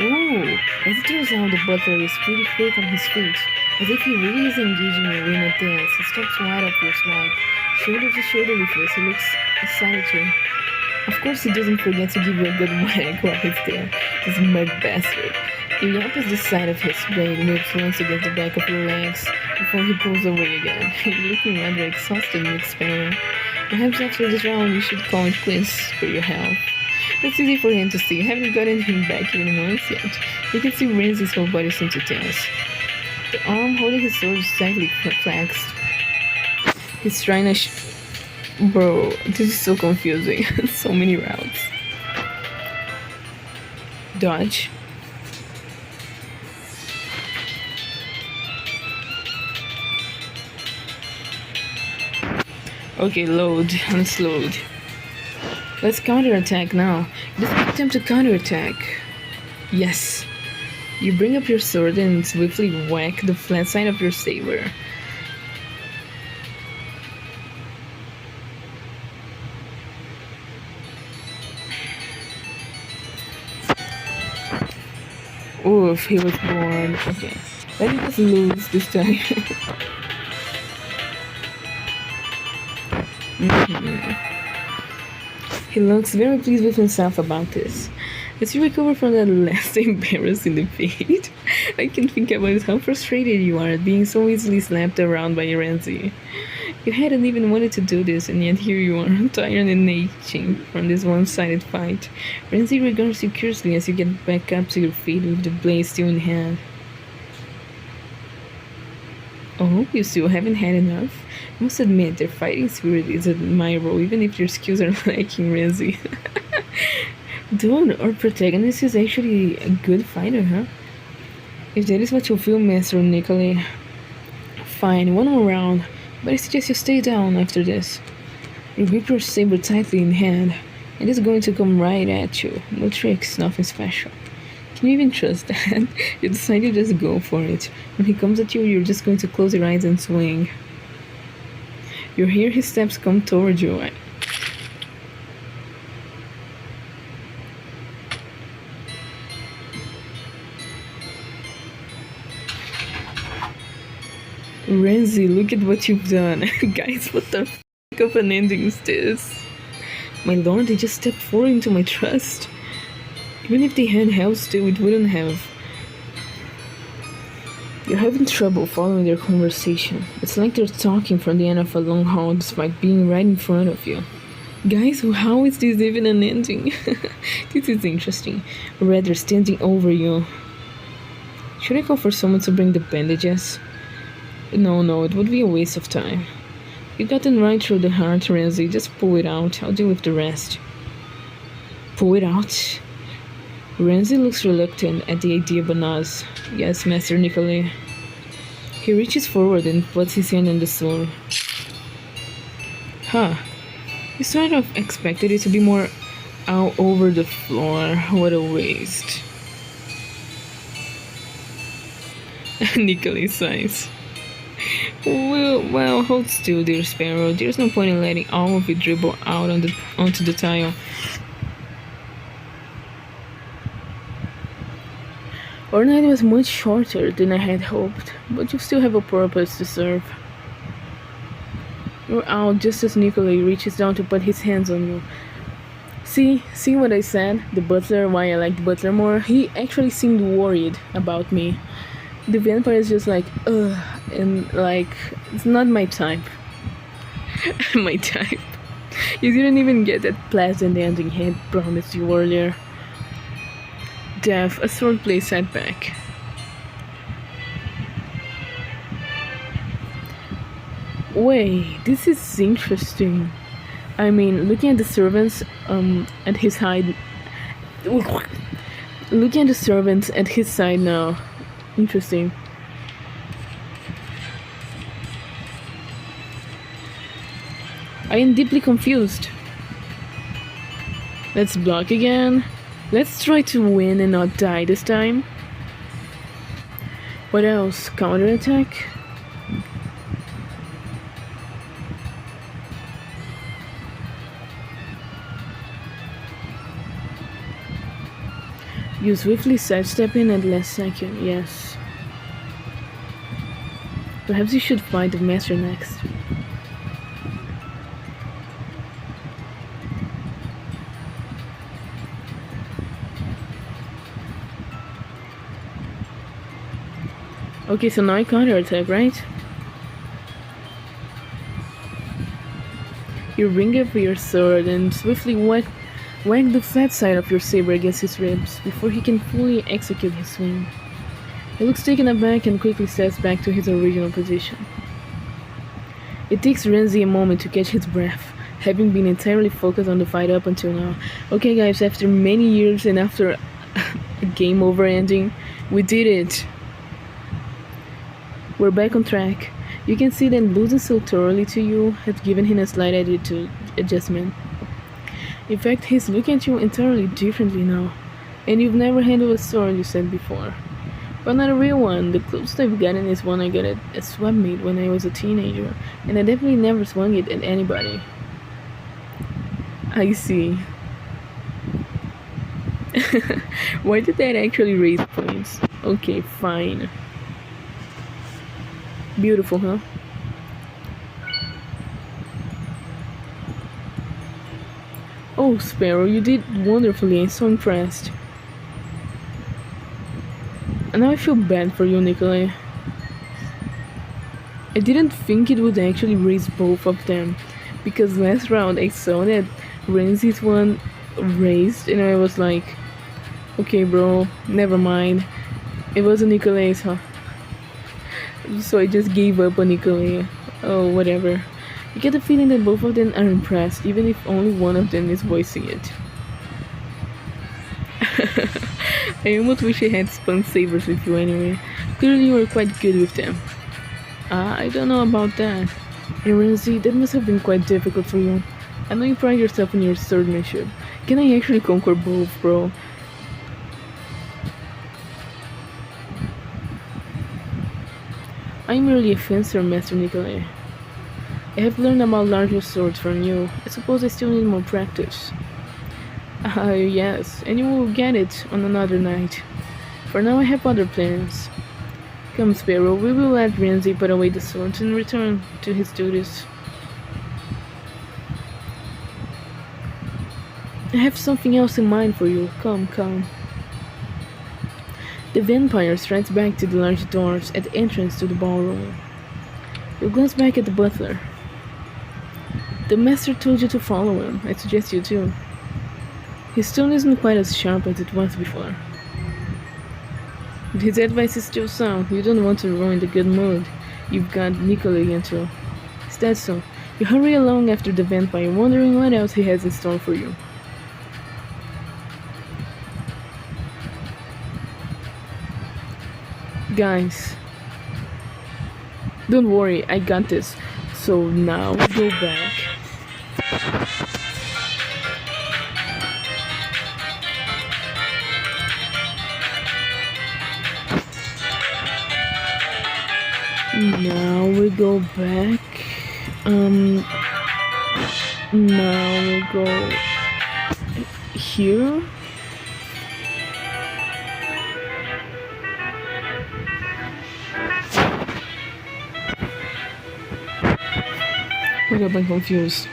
Ooh, as it turns out, the butler is pretty quick on his feet. As if he really is engaging you in a dance. He stops wide up your swipe, shoulder to shoulder with you, as he looks excited to. Of course, he doesn't forget to give you a good whack while he's there. This mug bastard. He yaps the side of his blade and whips once against the back of your legs before he pulls away again. You're looking rather exhausted mid-spanner. Perhaps after this round you should call it quits for your health. That's easy for him to see. You haven't gotten him back even once yet. You can see Renzi's whole body seem to tense. The arm holding his sword is slightly flexed. He's trying to Bro, this is so confusing. So many routes. Dodge. Okay, load. Let's load. Let's counterattack now. This is attempt to counterattack. Yes. You bring up your sword and swiftly whack the flat side of your saber. Oof, he was born. Okay. Let me just lose this time. He looks very pleased with himself about this. As you recover from that last embarrassing defeat, I can think about how frustrated you are at being so easily slapped around by Renzi. You hadn't even wanted to do this, and yet here you are, tired and aching from this one-sided fight. Renzi regards you curiously as you get back up to your feet with the blade still in hand. Oh, you still haven't had enough? I must admit, their fighting spirit is admirable, even if your skills are lacking, Renzi. Dude, our protagonist is actually a good fighter, huh? If that is what you feel, Master Nikolai, fine, one more round. But I suggest you stay down after this. You grip your saber tightly in hand. It is going to come right at you. No tricks, nothing special. Can you even trust that? You decide to just go for it. When he comes at you, you're just going to close your eyes and swing. You hear his steps come toward you. Renzi, look at what you've done. Guys, what the f of an ending is this? My lord, they just stepped forward into my trust. Even if they had held still, it wouldn't have. You're having trouble following their conversation. It's like they're talking from the end of a long hall despite being right in front of you. Guys, how is this even an ending? This is interesting. Rather, standing over you. Should I call for someone to bring the bandages? No, it would be a waste of time. You got them right through the heart, Renzi. Just pull it out. I'll deal with the rest. Pull it out? Renzi looks reluctant at the idea, but nods. Yes, Master Nikolai. He reaches forward and puts his hand on the sword. Huh. You sort of expected it to be more out over the floor. What a waste. Nikolai sighs. Well, hold still, dear Sparrow. There's no point in letting all of it dribble out onto the tile. Our night was much shorter than I had hoped, but you still have a purpose to serve. You're out just as Nikolai reaches down to put his hands on you. See what I said? The butler, why I like the butler more? He actually seemed worried about me. The vampire is just like, ugh, and like, it's not my type. My type. You didn't even get that pleasant ending he had promised you earlier. Death, a swordplay setback. Wait, this is interesting. I mean, looking at the servants, at his side. Looking at the servants at his side now. Interesting. I am deeply confused. Let's block again. Let's try to win and not die this time. What else? Counterattack? You swiftly sidestep in at the last second, yes. Perhaps you should fight the master next. Okay, so now I counterattack, right? You bring up your sword and swiftly whack the flat side of your saber against his ribs before he can fully execute his swing. He looks taken aback and quickly steps back to his original position. It takes Renzi a moment to catch his breath, having been entirely focused on the fight up until now. Okay guys, after many years and after a game over ending, we did it! We're back on track. You can see that losing so thoroughly to you has given him a slight attitude adjustment. In fact, he's looking at you entirely differently now. And you've never handled a sword, you said before. But not a real one. The closest I've gotten is one I got at a swap meet when I was a teenager. And I definitely never swung it at anybody. I see. Why did that actually raise points? Okay, fine. Beautiful, huh? Oh, Sparrow, you did wonderfully. I'm so impressed. And now I feel bad for you, Nikolai. I didn't think it would actually raise both of them. Because last round I saw that Renzi's one raised and I was like, okay bro, never mind. It wasn't Nikolai's, huh? So I just gave up on Nikolai. Oh, whatever. You get the feeling that both of them are impressed, even if only one of them is voicing it. I almost wish I had spun sabers with you anyway. Clearly you were quite good with them. I don't know about that. And Renzi, that must have been quite difficult for you. I know you pride yourself in your swordmanship. Can I actually conquer both, bro? I'm merely a fencer, Master Nikolai. I have learned about larger swords from you. I suppose I still need more practice. Yes, and you will get it on another night. For now, I have other plans. Come, Sparrow, we will let Renzi put away the swords and return to his duties. I have something else in mind for you. Come, come. The vampire strides back to the large doors at the entrance to the ballroom. You glance back at the butler. The master told you to follow him. I suggest you too. His tone isn't quite as sharp as it was before. But his advice is still sound. You don't want to ruin the good mood you've got Nikolai into. Is that so? You hurry along after the vampire, wondering what else he has in store for you. Guys, don't worry, I got this. So now go back. Now we go back. Now we go here. Wait up, I'm confused.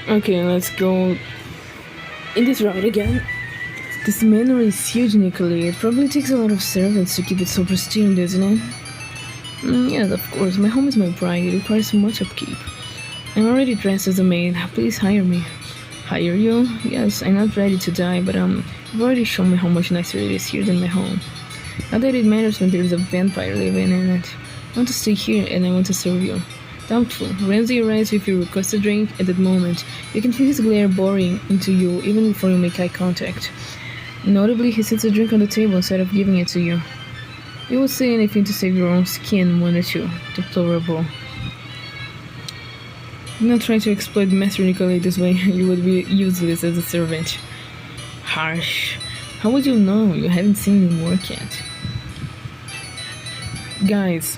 Okay, let's go in this route again. This manor is huge, Nikolai. It probably takes a lot of servants to keep it so pristine, doesn't it? Yes, of course. My home is my pride. It requires much upkeep. I'm already dressed as a maid. Please hire me. Hire you? Yes, I'm not ready to die, but you've already shown me how much nicer it is here than my home. Not that it matters when there's a vampire living in it. I want to stay here and I want to serve you. Doubtful. Renzi arrives with your requested drink at that moment. You can feel his glare boring into you even before you make eye contact. Notably, he sets a drink on the table instead of giving it to you. You would say anything to save your own skin, wouldn't you? Deplorable. Do not try to exploit Master Nikolai this way. You would be useless as a servant. Harsh. How would you know? You haven't seen him work yet. Guys.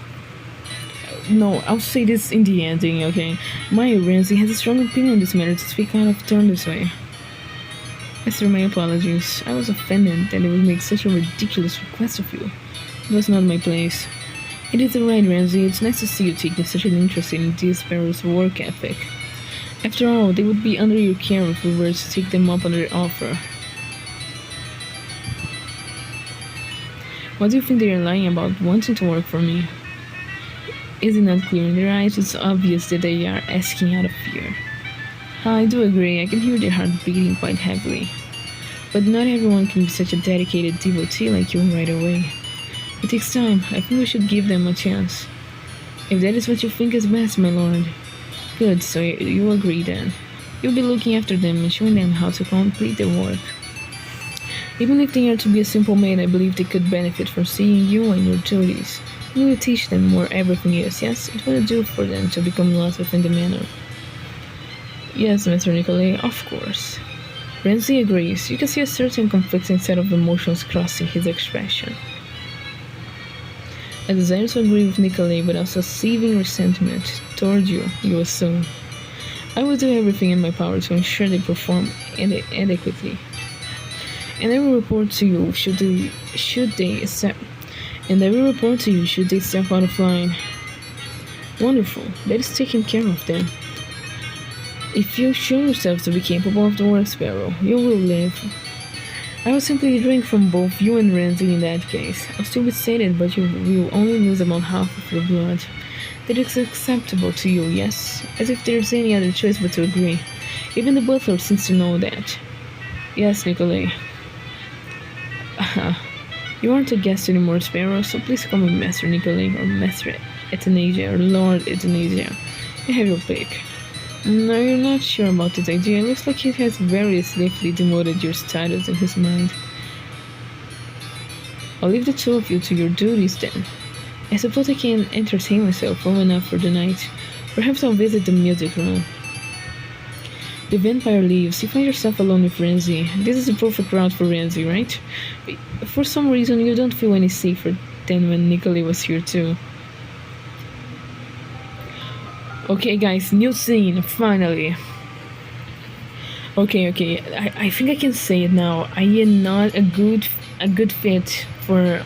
No, I'll say this in the ending, okay? Maya Renzi has a strong opinion on this matter to speak out of turn this way. Master, my apologies. I was offended that it would make such a ridiculous request of you. It was not my place. It is alright, Renzi. It's nice to see you taking such an interest in these sparrows' work ethic. After all, they would be under your care if we were to take them up on their offer. What do you think they are lying about wanting to work for me? Is it not clear in their eyes? It's obvious that they are asking out of fear. I do agree, I can hear their heart beating quite heavily. But not everyone can be such a dedicated devotee like you right away. It takes time. I think we should give them a chance. If that is what you think is best, my lord. Good, so you agree then. You'll be looking after them and showing them how to complete their work. Even if they are to be a simple maid, I believe they could benefit from seeing you and your duties. You will teach them where everything is. Yes, it will do for them to become lost within the manor. Yes, Mr. Nikolai, of course. Renzi agrees. You can see a certain conflicting set of emotions crossing his expression. A desire to agree with Nikolai, but also a seething resentment toward you, you assume. I will do everything in my power to ensure they perform adequately. And I will report to you should they step out of line. Wonderful. That is taken care of then. If you show yourself to be capable of the work, Sparrow, you will live. I will simply drink from both you and Renzi in that case. I'll still be sated, but you will only lose about half of your blood. That is acceptable to you, yes? As if there's any other choice but to agree. Even the butler seems to know that. Yes, Nikolai. You aren't a guest anymore, Sparrow, so please call me Master Nikolai or Master Euthanasia or Lord Euthanasia. You have your pick. No, you're not sure about this idea. It looks like he has very safely demoted your status in his mind. I'll leave the two of you to your duties then. I suppose I can entertain myself well enough for the night. Perhaps I'll visit the music room. The vampire leaves. You find yourself alone with Renzi. This is the perfect route for Renzi, right? For some reason, you don't feel any safer than when Nicolai was here too. Okay, guys, new scene, finally. Okay, I think I can say it now. I am not a good fit for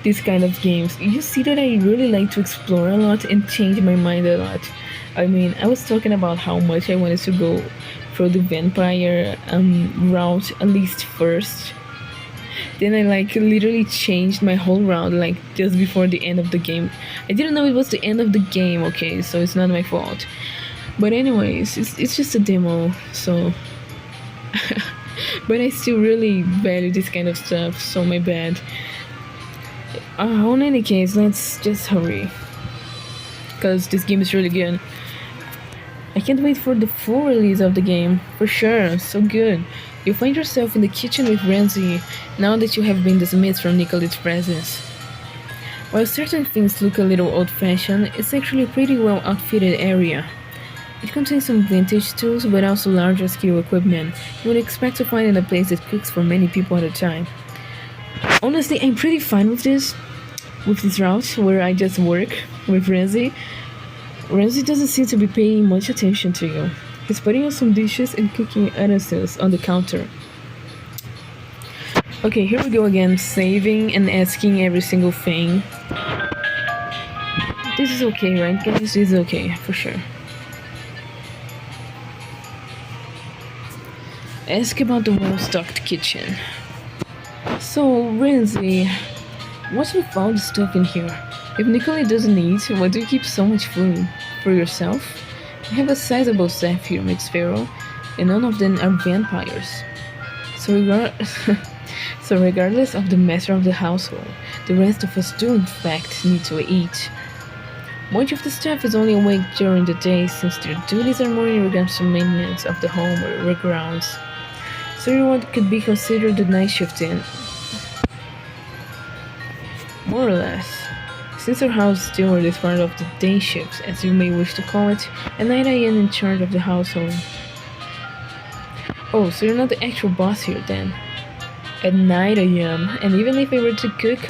this kind of games. You see that I really like to explore a lot and change my mind a lot. I mean, I was talking about how much I wanted to go through the vampire route at least first. Then I like literally changed my whole route like just before the end of the game. I didn't know it was the end of the game, okay, so it's not my fault. But anyways, it's just a demo, so but I still really value this kind of stuff, so my bad. In any case, let's just hurry, because this game is really good. I can't wait for the full release of the game, for sure, so good. You find yourself in the kitchen with Renzi, now that you have been dismissed from Nicolai's presence. While certain things look a little old-fashioned, it's actually a pretty well-outfitted area. It contains some vintage tools, but also larger-scale equipment you would expect to find in a place that cooks for many people at a time. Honestly, I'm pretty fine with this route, where I just work with Renzi. Renzi doesn't seem to be paying much attention to you. He's putting out some dishes and cooking utensils on the counter. Okay, here we go again, saving and asking every single thing. This is okay, right guys? This is okay, for sure. Ask about the well-stocked kitchen. So, Renzi, what's with all the stuff in here? If Nicolai doesn't eat, why do you keep so much food? For yourself? You have a sizable staff here, Mix Pharaoh, and none of them are vampires. So regardless of the master of the household, the rest of us do in fact need to eat. Much of the staff is only awake during the day, since their duties are more in regards to maintenance of the home or grounds. So you're what could be considered the night shift in. More or less. Since our house steward is part of the day shift, as you may wish to call it, at night I am in charge of the household. Oh, so you're not the actual boss here then? At night I am, and even if I were to cook,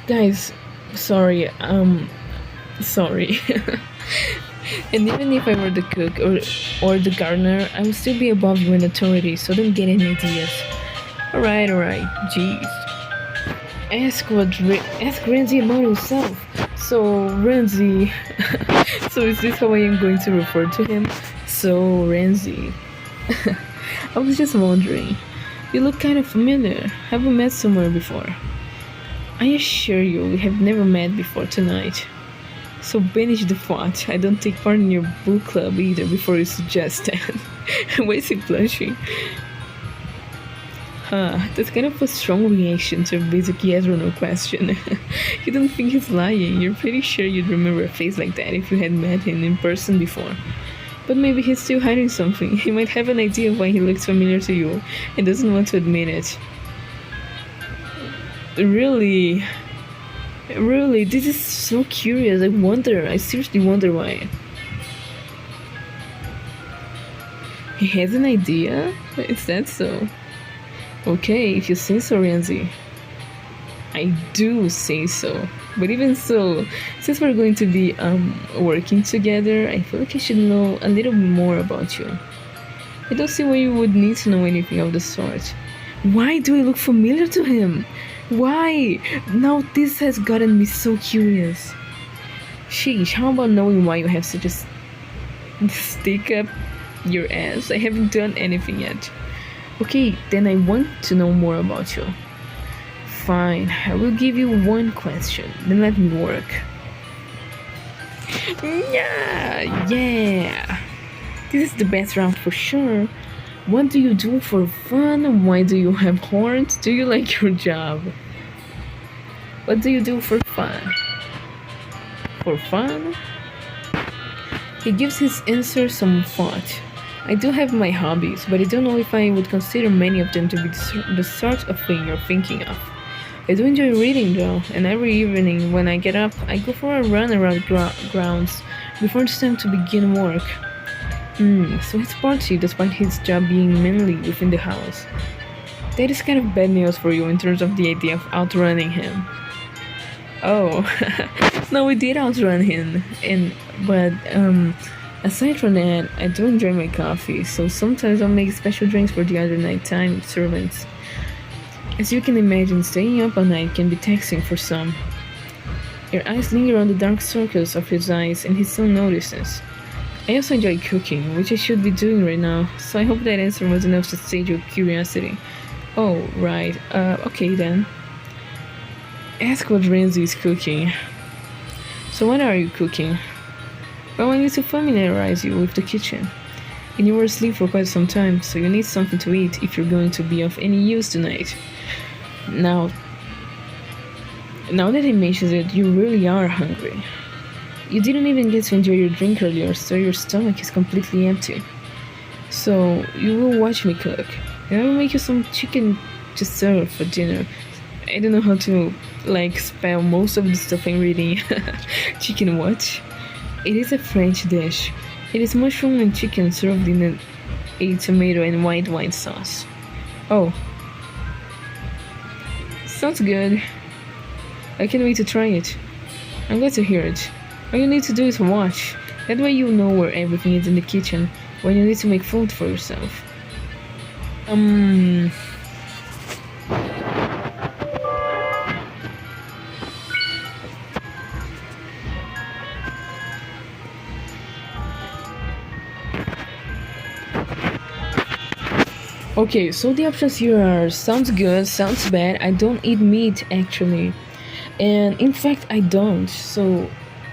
guys, sorry. And even if I were the cook or the gardener, I would still be above you in authority, so don't get any ideas. Alright, jeez. Ask Renzi about himself. So, Renzi... so is this how I am going to refer to him? So, Renzi... I was just wondering. You look kind of familiar. Have we met somewhere before? I assure you, we have never met before tonight. So banish the thought. I don't take part in your book club either before you suggest that. Why is he blushing? That's kind of a strong reaction to a basic yes or no question. You don't think he's lying. You're pretty sure you'd remember a face like that if you had met him in person before. But maybe he's still hiding something. He might have an idea of why he looks familiar to you and doesn't want to admit it. Really, this is so curious. I seriously wonder why. He has an idea? Is that so? Okay, if you say so, Renzi. I do say so. But even so, since we're going to be working together, I feel like I should know a little more about you. I don't see why you would need to know anything of the sort. Why do I look familiar to him? Why? Now this has gotten me so curious. Sheesh, how about knowing why you have such a stick up your ass? I haven't done anything yet. Okay, then I want to know more about you. Fine, I will give you one question, then let me work. Yeah. This is the best route for sure. What do you do for fun? Why do you have horns? Do you like your job? What do you do for fun? For fun? He gives his answer some thought. I do have my hobbies, but I don't know if I would consider many of them to be the sort of thing you're thinking of. I do enjoy reading though, and every evening when I get up, I go for a run around grounds before it's time to begin work. So he's sporty despite his job being mainly within the house. That is kind of bad news for you in terms of the idea of outrunning him. Oh, no, we did outrun him, but aside from that, I do enjoy my coffee. So sometimes I'll make special drinks for the other nighttime servants. As you can imagine, staying up all night can be taxing for some. Your eyes linger on the dark circles of his eyes, and he still notices. I also enjoy cooking, which I should be doing right now, so I hope that answer was enough to sate your curiosity. Oh, right. Okay then. Ask what Renzi is cooking. So what are you cooking? Well, I need to familiarize you with the kitchen. And you were asleep for quite some time, so you need something to eat if you're going to be of any use tonight. Now that he mentions it, you really are hungry. You didn't even get to enjoy your drink earlier, so your stomach is completely empty. So, you will watch me cook. And I will make you some chicken to serve for dinner. I don't know how to, spell most of the stuff I'm reading. Chicken what? It is a French dish. It is mushroom and chicken served in a tomato and white wine sauce. Oh. Sounds good. I can't wait to try it. I'm glad to hear it. All you need to do is watch. That way you know where everything is in the kitchen when you need to make food for yourself. Okay, so the options here are sounds good, sounds bad. I don't eat meat actually. And in fact, I don't. So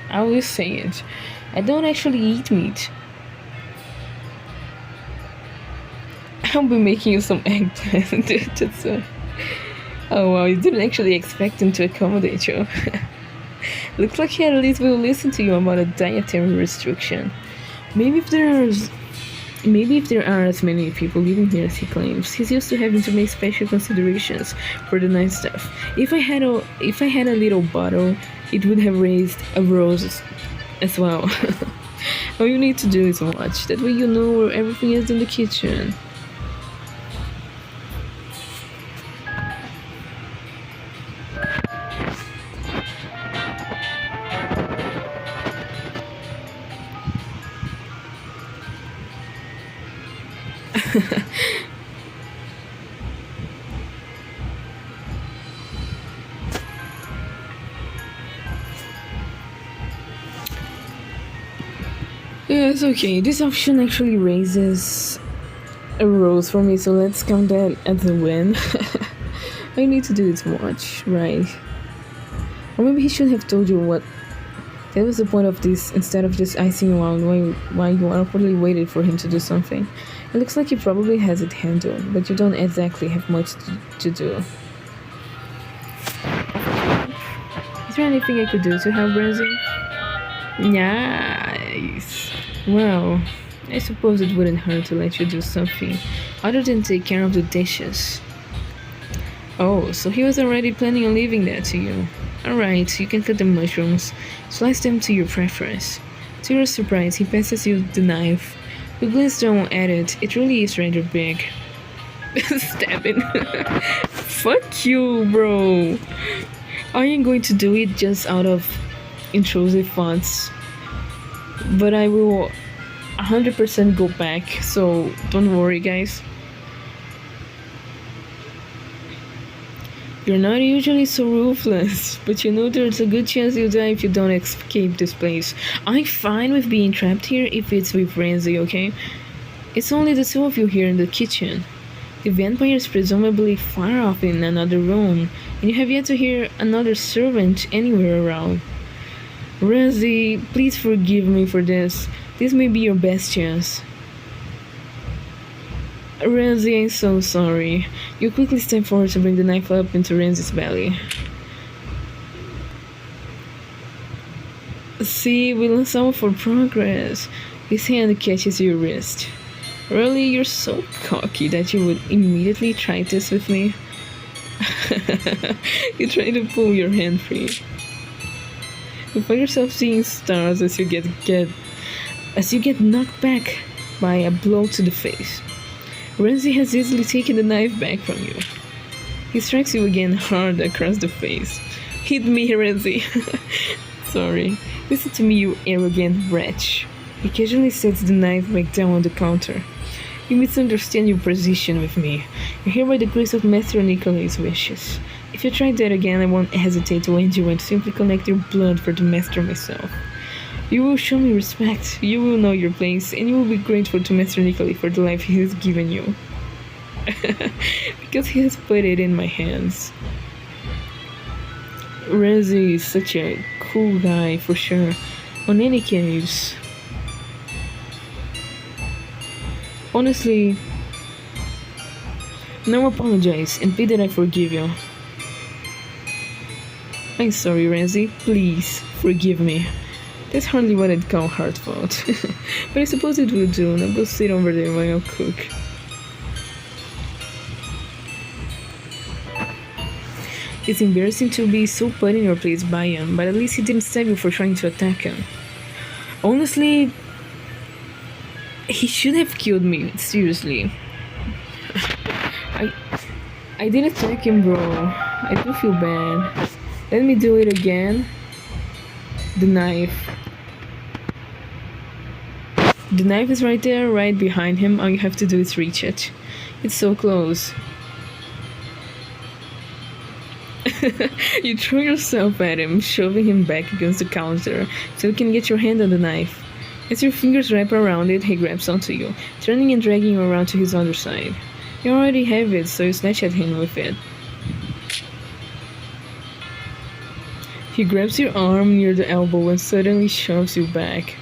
I will say it. I don't actually eat meat. I'll be making you some eggplant. Oh wow, you didn't actually expect him to accommodate you. Looks like he at least will listen to you about a dietary restriction. Maybe if there's Maybe if there are as many people living here as he claims, he's used to having to make special considerations for the night stuff. If I had a little bottle, it would have raised a rose as well. All you need to do is watch. That way you know where everything is in the kitchen. Yeah, it's okay. This option actually raises a rose for me, so let's count that as a win. All you need to do is watch, right? Or maybe he should have told you what that was the point of this, instead of just icing around while you awkwardly waited for him to do something. It looks like he probably has it handled, but you don't exactly have much to do. Is there anything I could do to help Renzi? Nice. Well, I suppose it wouldn't hurt to let you do something other than take care of the dishes. Oh, so he was already planning on leaving that to you. Alright, you can cut the mushrooms, slice them to your preference. To your surprise, he passes you the knife. You glance down at it, it really is rather big. Stabbing. Fuck you, bro. I ain't going to do it just out of intrusive thoughts. But I will 100% go back, so don't worry, guys. You're not usually so ruthless, but you know there's a good chance you'll die if you don't escape this place. I'm fine with being trapped here if it's with Renzi, okay? It's only the two of you here in the kitchen. The vampire is presumably far off in another room, and you have yet to hear another servant anywhere around. Renzi, please forgive me for this. This may be your best chance. Renzi, I'm so sorry. You quickly step forward to bring the knife up into Renzi's belly. See, we lost all for progress. His hand catches your wrist. Really, you're so cocky that you would immediately try this with me? You try to pull your hand free. You find yourself seeing stars as you get knocked back by a blow to the face. Renzi has easily taken the knife back from you. He strikes you again hard across the face. Hit me, Renzi. Sorry. Listen to me, you arrogant wretch. He casually sets the knife back down on the counter. You misunderstand your position with me. You're here by the grace of Master Nikolai's wishes. If you try that again, I won't hesitate to end you and simply collect your blood for the Master myself. You will show me respect, you will know your place, and you will be grateful to Master Nikolai for the life he has given you. Because he has put it in my hands. Renzi is such a cool guy for sure. On any case, honestly, now apologize and plead that I forgive you. I'm sorry, Renzi. Please forgive me. That's hardly what I'd call heartfelt. But I suppose it will do. Now go sit over there while I'll cook. It's embarrassing to be so put in your place by him, but at least he didn't stab you for trying to attack him. Honestly, he should have killed me. Seriously. I did attack him, bro. I do feel bad. Let me do it again. The knife. The knife is right there, right behind him. All you have to do is reach it. It's so close. You throw yourself at him, shoving him back against the counter so you can get your hand on the knife. As your fingers wrap around it, he grabs onto you, turning and dragging you around to his other side. You already have it, so you snatch at him with it. He grabs your arm near the elbow and suddenly shoves you back.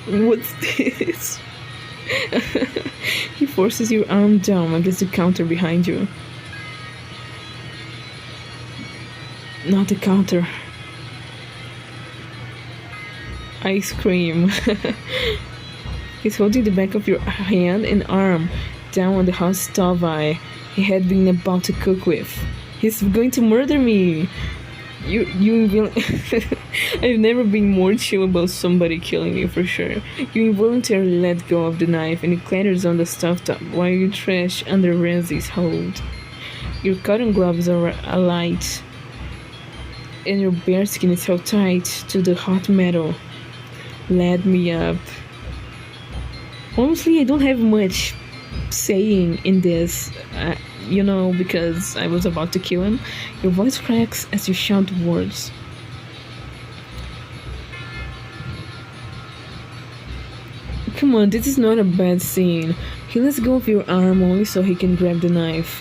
What's this? He forces your arm down against the counter behind you. Not the counter. I scream. He's holding the back of your hand and arm down on the hot stove he had been about to cook with. He's going to murder me. I've never been more chill about somebody killing me for sure. You involuntarily let go of the knife and it clatters on the stovetop while you trash under Renzi's hold. Your cotton gloves are alight and your bare skin is held tight to the hot metal. Let me up. Honestly, I don't have much saying in this, because I was about to kill him. Your voice cracks as you shout words. Come on, this is not a bad scene. He lets go of your arm only so he can grab the knife.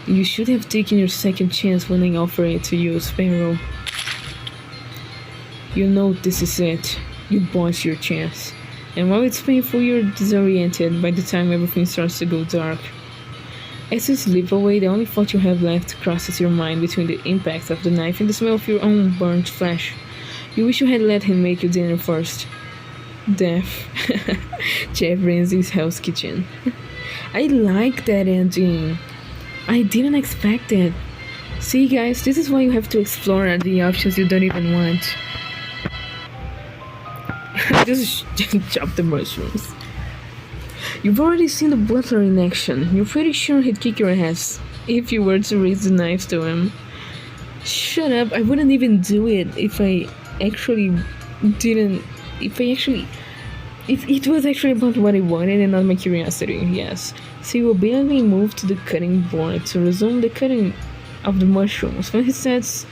You should have taken your second chance when I offer it to you, Sparrow. You know this is it. You botched your chance. And while it's painful, you're disoriented by the time everything starts to go dark. As you slip away, the only thought you have left crosses your mind between the impact of the knife and the smell of your own burnt flesh. You wish you had let him make you dinner first. Death. Jeff Renzi's Hell's Kitchen. I like that ending. I didn't expect it. See guys, this is why you have to explore the options you don't even want. Just chop the mushrooms. You've already seen the butler in action. You're pretty sure he'd kick your ass if you were to raise the knife to him. Shut up, I wouldn't even do it if it was actually about what I wanted and not my curiosity, yes. So you obediently moved to the cutting board to resume the cutting of the mushrooms when he sets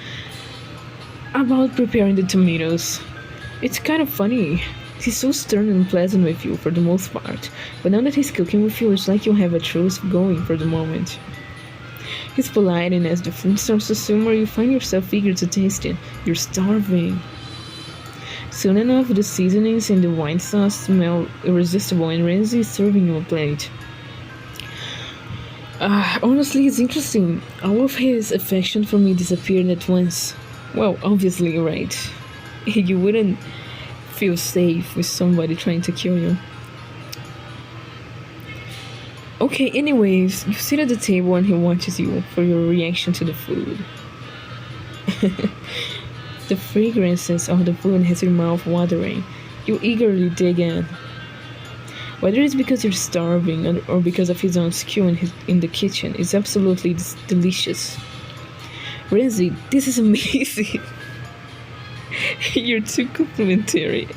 about preparing the tomatoes. It's kind of funny. He's so stern and pleasant with you for the most part, but now that he's cooking with you, it's like you have a truce going for the moment. He's polite, and as the food starts to simmer, you find yourself eager to taste it. You're starving. Soon enough, the seasonings and the wine sauce smell irresistible, and Renzi is serving you a plate. Honestly, it's interesting. All of his affection for me disappeared at once. Well, obviously, right. You wouldn't feel safe with somebody trying to kill you. Okay, anyways, you sit at the table and he watches you for your reaction to the food. The fragrances of the food has your mouth watering. You eagerly dig in. Whether it's because you're starving or because of his own skill in the kitchen, it's absolutely delicious. Renzi, this is amazing. You're too complimentary.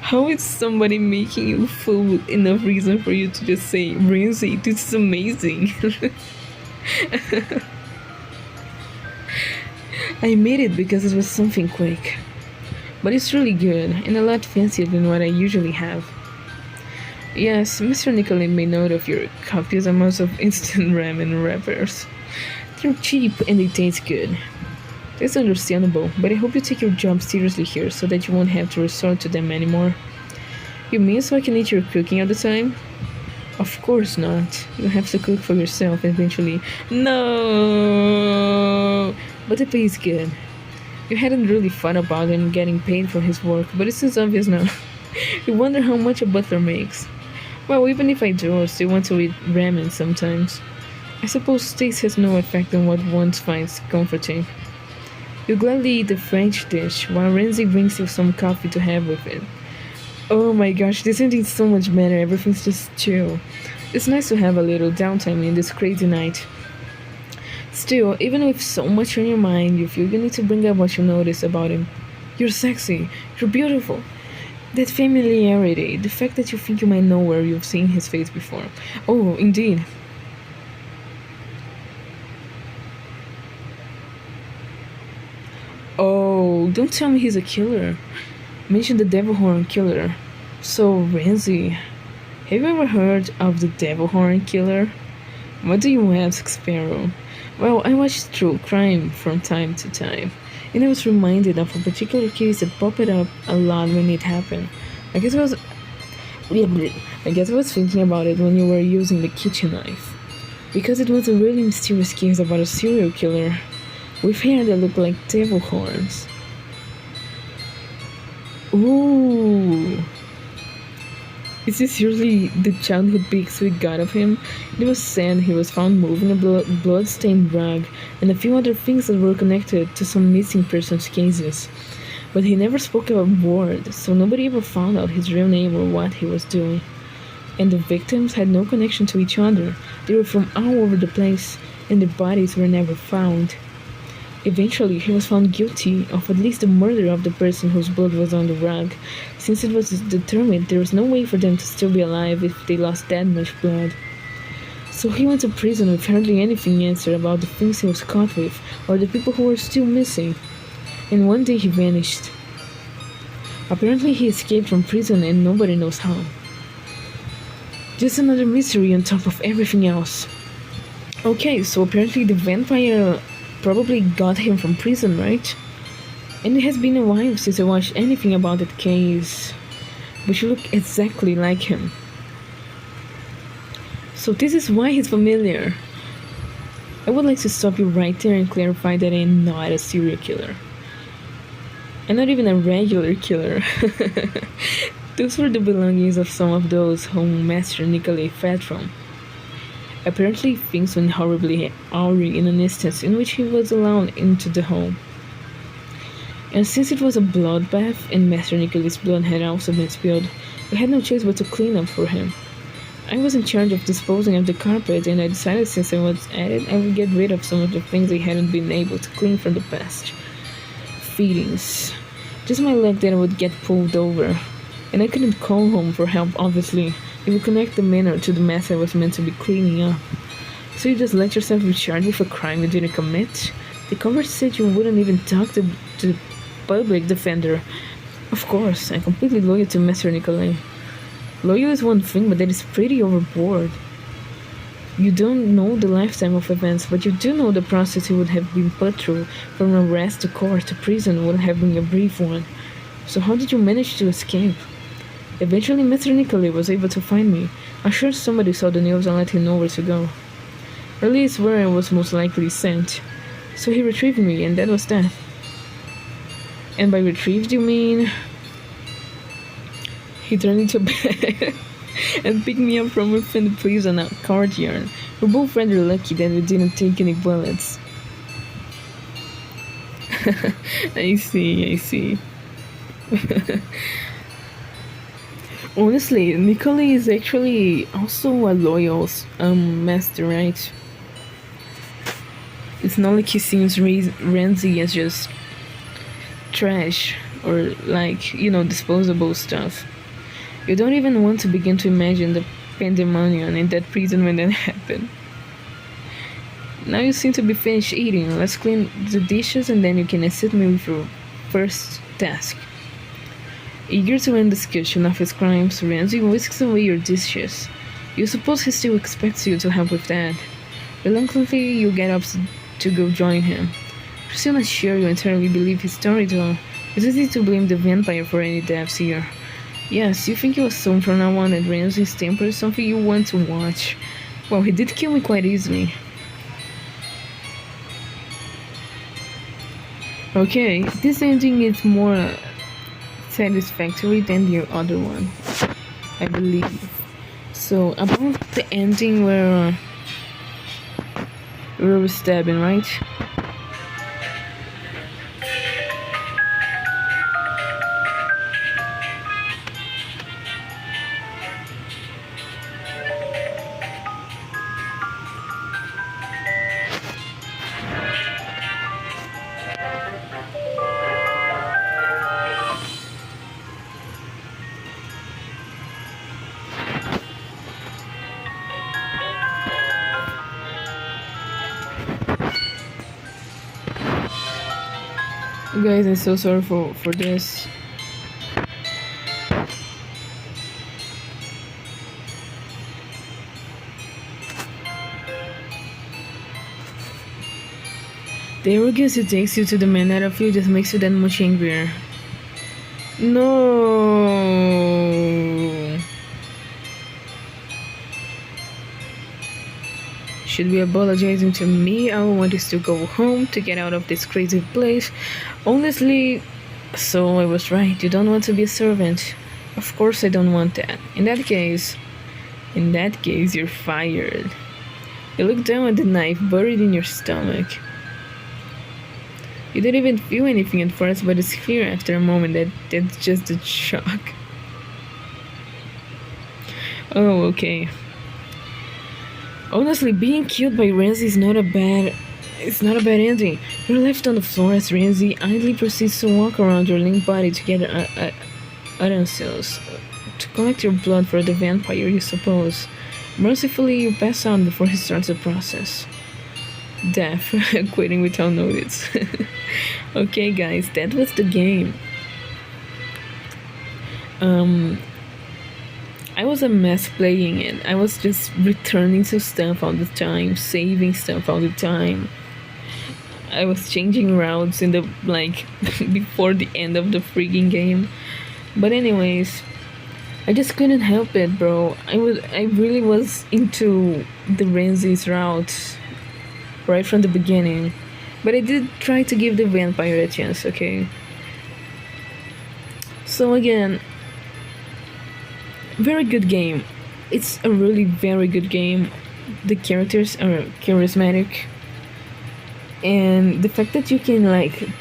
How is somebody making you food enough reason for you to just say, Renzi, this is amazing? I made it because it was something quick. But it's really good and a lot fancier than what I usually have. Yes, Mr. Nicolay may note of your copious amounts of instant ramen wrappers. They're cheap and they taste good. That's understandable, but I hope you take your job seriously here so that you won't have to resort to them anymore. You mean so I can eat your cooking all the time? Of course not. You have to cook for yourself eventually. No! But the pay is good. You hadn't really thought about him getting paid for his work, but it seems obvious now. You wonder how much a butler makes. Well, even if I do, I still want to eat ramen sometimes. I suppose taste has no effect on what one finds comforting. You gladly eat the French dish, while Renzi brings you some coffee to have with it. Oh my gosh, this ending's so much better, everything's just chill. It's nice to have a little downtime in this crazy night. Still, even with so much on your mind, you feel you need to bring up what you notice about him. You're sexy, you're beautiful. That familiarity, the fact that you think you might know where you've seen his face before. Oh, indeed. Oh, don't tell me he's a killer. Mention the devil horn killer. So, Renzi, have you ever heard of the devil horn killer? What do you ask, Sparrow? Well, I watch true crime from time to time, and I was reminded of a particular case that popped up a lot when it happened. I guess I was thinking about it when you were using the kitchen knife, because it was a really mysterious case about a serial killer with hair that looked like devil horns. Ooh. Is this seriously the childhood pics we got of him? It was said he was found moving a blood-stained rug and a few other things that were connected to some missing persons cases. But he never spoke a word, so nobody ever found out his real name or what he was doing. And the victims had no connection to each other. They were from all over the place, and their bodies were never found. Eventually, he was found guilty of at least the murder of the person whose blood was on the rug, since it was determined there was no way for them to still be alive if they lost that much blood. So he went to prison with hardly anything answered about the things he was caught with, or the people who were still missing. And one day he vanished. Apparently he escaped from prison and nobody knows how. Just another mystery on top of everything else. Okay, so apparently the vampire probably got him from prison, right? And it has been a while since I watched anything about that case, but you look exactly like him. So this is why he's familiar. I would like to stop you right there and clarify that I am not a serial killer. I'm not even a regular killer. Those were the belongings of some of those whom Master Nicolay fed from. Apparently, things went horribly awry in an instance in which he was allowed into the home. And since it was a bloodbath and Master Nicolay's blood had also been spilled, we had no choice but to clean up for him. I was in charge of disposing of the carpet, and I decided since I was at it, I would get rid of some of the things I hadn't been able to clean from the past. Feelings. Just my leg that would get pulled over. And I couldn't call home for help, obviously. It would connect the manor to the mess I was meant to be cleaning up. So you just let yourself be charged with a crime you didn't commit? The cover said you wouldn't even talk to the public defender. Of course, I'm completely loyal to Master Nicolay. Loyal is one thing, but that is pretty overboard. You don't know the lifetime of events, but you do know the process he would have been put through, from arrest to court to prison would have been a brief one. So how did you manage to escape? Eventually, Mr. Nicolay was able to find me. I'm sure somebody saw the news and let him know where to go. At least where I was most likely sent. So he retrieved me, and that was that. And by retrieved, you mean... he turned into a bag. and picked me up from within the prison courtyard. We're both rather lucky that we didn't take any bullets. I see, I see. Honestly, Nicole is actually also a loyal master, right? It's not like he seems Renzi as just trash or like, disposable stuff. You don't even want to begin to imagine the pandemonium in that prison when that happened. Now you seem to be finished eating. Let's clean the dishes and then you can assist me with your first task. Eager to end discussion of his crimes, Renzi whisks away your dishes. You suppose he still expects you to help with that. Reluctantly, you get up to go join him. You're still not sure you entirely believe his story though. It's easy to blame the vampire for any deaths here. Yes, you think you assume from now on that Renzi's temper is something you want to watch. Well, he did kill me quite easily. Okay, this ending is more satisfactory than the other one, I believe. So, about the ending where we were stabbing, right? Guys, I'm so sorry for this. The arrogance it takes you to the Manor just makes you that much angrier. No. Should be apologizing to me. I want us to go home to get out of this crazy place. Honestly, so I was right. You don't want to be a servant. Of course I don't want that. In that case, you're fired. You look down at the knife buried in your stomach. You didn't even feel anything at first, but it's clear after a moment that that's just a shock. Oh, okay. Honestly, being killed by Renzi is not a bad ending. You're left on the floor as Renzi idly proceeds to walk around your limp body to get utensils. To collect your blood for the vampire, you suppose. Mercifully, you pass out before he starts the process. Death, quitting without notice. Okay, guys, that was the game. I was a mess playing it. I was just returning to stuff all the time, saving stuff all the time. I was changing routes in the before the end of the freaking game. But anyways, I just couldn't help it, bro. I really was into the Renzi's route right from the beginning. But I did try to give the vampire a chance, okay? So again, very good game. It's a really very good game. The characters are charismatic. And the fact that you can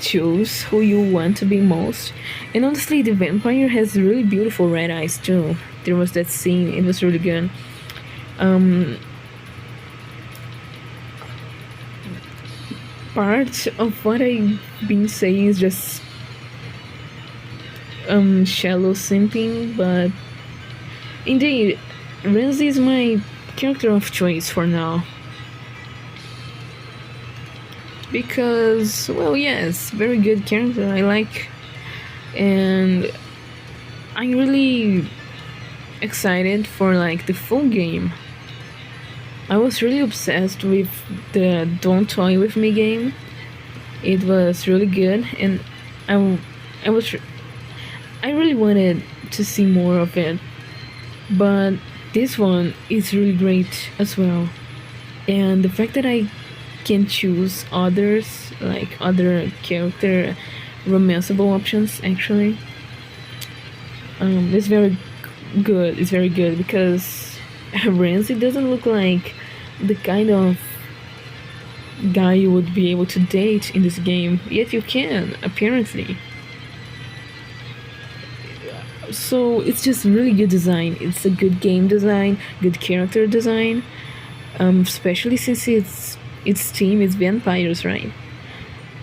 choose who you want to be most. And honestly, the vampire has really beautiful red eyes too. There was that scene, it was really good. Part of what I've been saying is just shallow simping, but indeed, Renzi is my character of choice for now. Because, well, yes, very good character, I like. And I'm really excited for the full game. I was really obsessed with the Don't Toy With Me game. It was really good, and I really wanted to see more of it. But this one is really great as well. And the fact that I can choose others, other character romanceable options, actually, is very good. It's very good because Ramsey doesn't look like the kind of guy you would be able to date in this game. Yet you can, apparently. So it's just really good design. It's a good game design, good character design. Especially since its theme is vampires, right?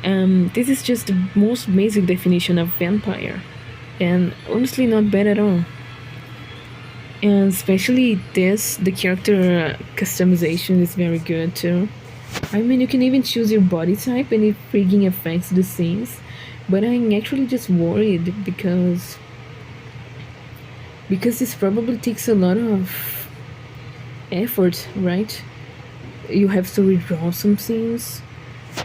This is just the most basic definition of vampire, and honestly, not bad at all. And especially this, the character customization is very good too. I mean, you can even choose your body type and it freaking affects the scenes. But I'm actually just worried because this probably takes a lot of effort, right? You have to redraw some scenes.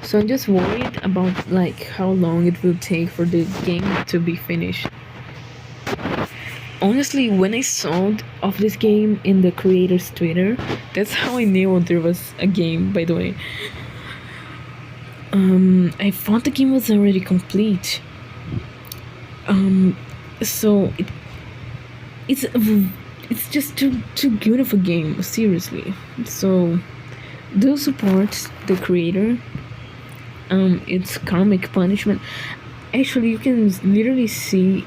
So I'm just worried about like how long it will take for the game to be finished. Honestly, when I saw of this game in the creator's Twitter, that's how I knew there was a game, by the way. I thought the game was already complete. So it's it's just too good of a game, seriously. So do support the creator. It's karmic punishment. Actually, you can literally see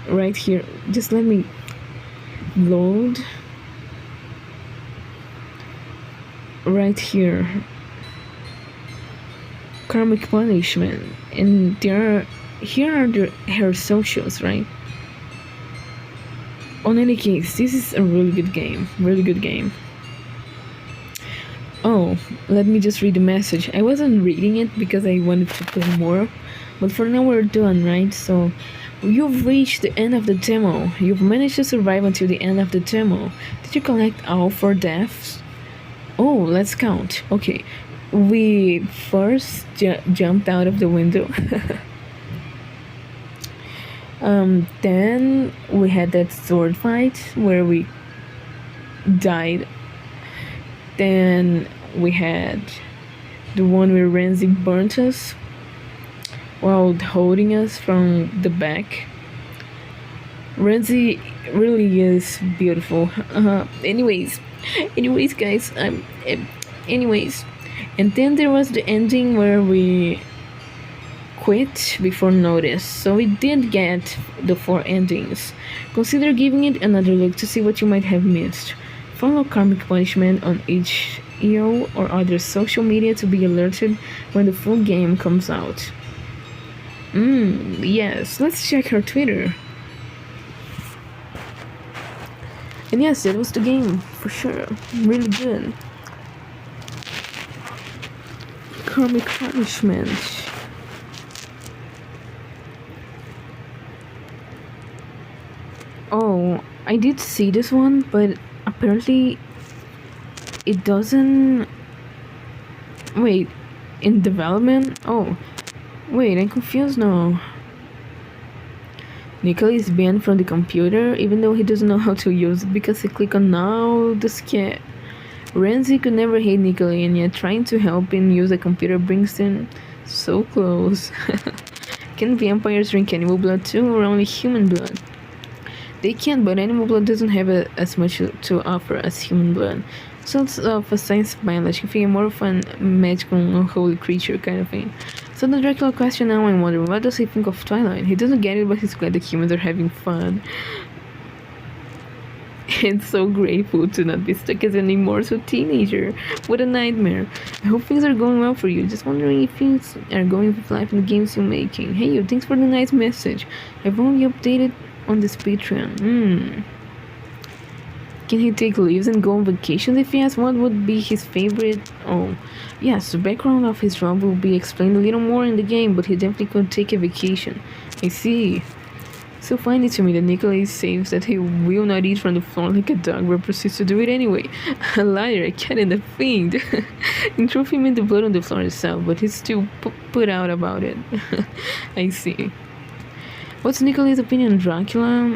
right here. Just let me load right here. Karmic punishment, and here are her socials, right? On any case, this is a really good game. Really good game. Oh, let me just read the message. I wasn't reading it because I wanted to play more, but for now we're done, right? So, you've reached the end of the demo. You've managed to survive until the end of the demo. Did you collect all 4 deaths? Oh, let's count. Okay, we first jumped out of the window. Then we had that sword fight where we died. Then we had the one where Renzi burnt us while holding us from the back. Renzi really is beautiful. Anyways, guys. Anyways, and then there was the ending where we quit before notice. So we did get the 4 endings. Consider giving it another look to see what you might have missed. Follow Karmic Punishment on HEO or other social media to be alerted when the full game comes out. Yes, let's check her Twitter. And yes, that was the game, for sure. Really good. Karmic Punishment. Oh, I did see this one, but apparently it doesn't... Wait, in development? Oh, wait, I'm confused now. Nickel is banned from the computer even though he doesn't know how to use it because he clicked on now the skit. Renzi could never hate Nickel, and yet trying to help him use a computer brings him so close. Can vampires drink animal blood too, or only human blood? They can, but animal blood doesn't have as much to offer as human blood. So it's of a science biology thing, more of a magical, unholy creature kind of thing. So the Dracula question now, I'm wondering, what does he think of Twilight? He doesn't get it, but he's glad the humans are having fun. It's so grateful to not be stuck as an immortal teenager. What a nightmare. I hope things are going well for you. Just wondering if things are going with life in the games you're making. Hey you, thanks for the nice message. I've only updated on this Patreon. Can he take leaves and go on vacation? If yes, what would be his favorite? Oh, yes, the background of his job will be explained a little more in the game, but he definitely could take a vacation. I see. So funny to me that Nicholas says that he will not eat from the floor like a dog, but proceeds to do it anyway. A liar, a cat, and a fiend. In truth, he meant the blood on the floor itself, but he's still put out about it. I see. What's Nicholas' opinion on Dracula?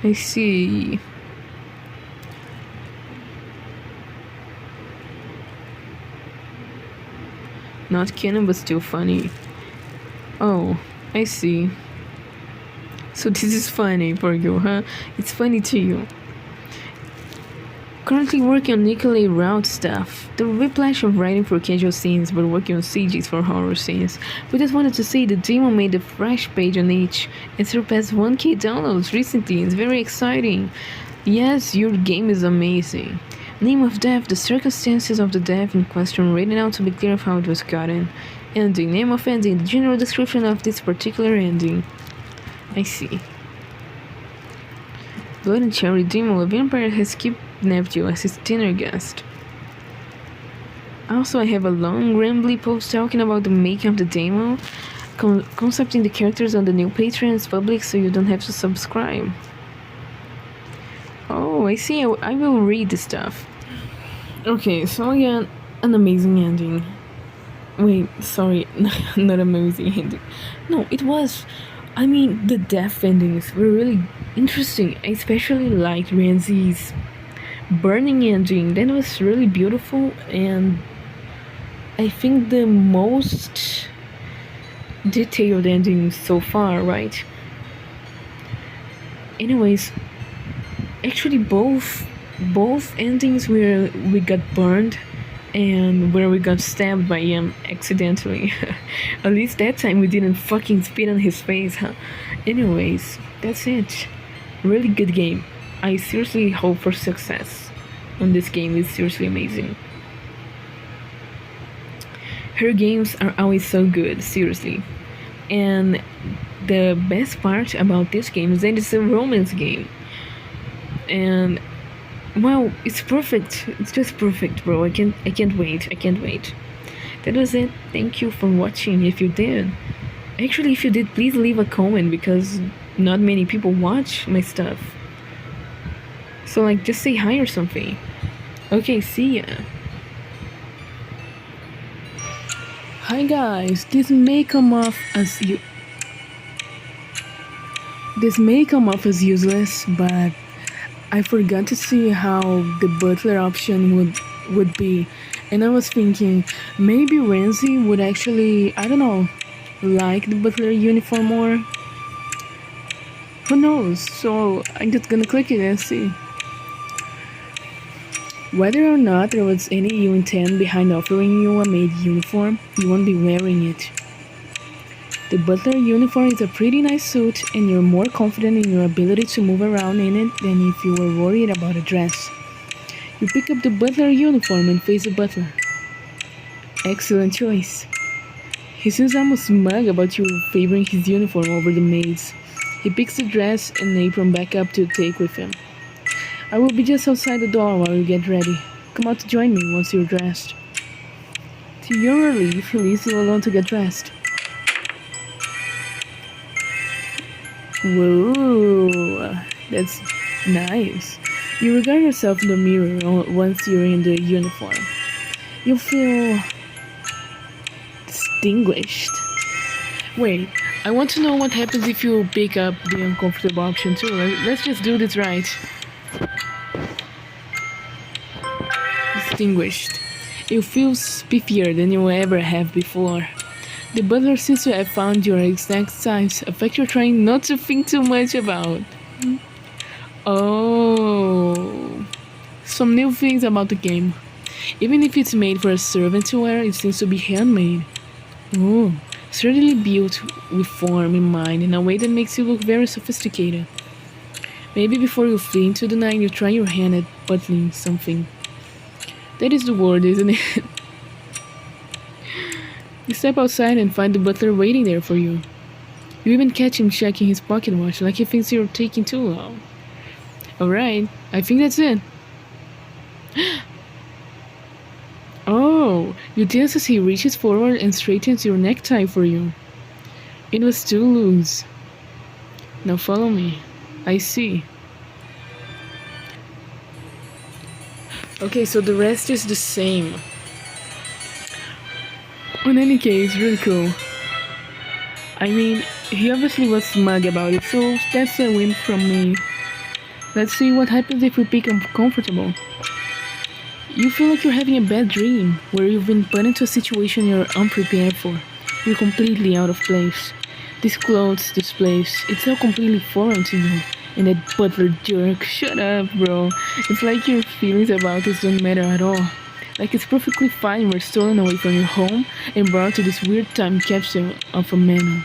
I see. Not canon, but still funny. Oh, I see. So this is funny for you, huh? It's funny to you. Currently working on Nicolay Route stuff. The whiplash of writing for casual scenes but working on CGs for horror scenes. We just wanted to say the demo made a fresh page on each and surpassed 1K downloads recently. It's very exciting. Yes, your game is amazing. Name of death, the circumstances of the death in question, written out to be clear of how it was gotten. Ending, name of ending, the general description of this particular ending. I see. Blood and Cherry demo, a vampire has kidnapped you as his dinner guest. Also, I have a long, rambly post talking about the making of the demo, concepting the characters on the new Patreon public so you don't have to subscribe. Oh, I see. I will read the stuff. Okay, so again, an amazing ending. Wait, sorry, not amazing ending. No, it was. I mean, the death endings were really interesting. I especially liked Ramsey's burning ending. That was really beautiful, and I think the most detailed ending so far, right? Anyways, actually both endings where we got burned and where we got stabbed by him accidentally. At least that time we didn't fucking spit on his face, huh? Anyways, that's it. Really good game. I seriously hope for success on this game. It's seriously amazing. Her games are always so good, seriously. And the best part about this game is that it's a romance game. And wow, it's perfect. It's just perfect, bro. I can't wait. That was it. Thank you for watching if you did. Actually, if you did, please leave a comment because not many people watch my stuff. So like just say hi or something. Okay, see ya. Hi guys, this may come off as useless, but I forgot to see how the butler option would be, and I was thinking maybe Ramsey would actually, I don't know, like the butler uniform more. Who knows? So I'm just gonna click it and see. Whether or not there was any ill intent behind offering you a maid uniform, you won't be wearing it. The butler uniform is a pretty nice suit, and you're more confident in your ability to move around in it than if you were worried about a dress. You pick up the butler uniform and face the butler. Excellent choice. He seems almost smug about you favoring his uniform over the maid's. He picks the dress and apron back up to take with him. I will be just outside the door while you get ready. Come out to join me once you're dressed. To your relief, he leaves you alone to get dressed. Whoa, that's nice. You regard yourself in the mirror once you're in the uniform. You feel distinguished. Wait, I want to know what happens if you pick up the uncomfortable option too. Let's just do this right. Distinguished. You feel spiffier than you ever have before. The butler seems to have found your exact size, a fact you're trying not to think too much about. Oh, some new things about the game. Even if it's made for a servant to wear, it seems to be handmade. Oh, certainly built with form in mind in a way that makes you look very sophisticated. Maybe before you flee into the night, you try your hand at buttoning something. That is the word, isn't it? You step outside and find the butler waiting there for you. You even catch him checking his pocket watch like he thinks you're taking too long. Alright, I think that's it. Oh, you dance as he reaches forward and straightens your necktie for you. It was too loose. Now follow me. I see. Okay, so the rest is the same. In any case, really cool. I mean, he obviously was smug about it, so that's a win from me. Let's see what happens if we pick uncomfortable. You feel like you're having a bad dream, where you've been put into a situation you're unprepared for. You're completely out of place. These clothes, this place, it's all completely foreign to you. And that butler jerk, shut up, bro. It's like your feelings about this don't matter at all. Like it's perfectly fine you were stolen away from your home and brought to this weird time capsule of a manor.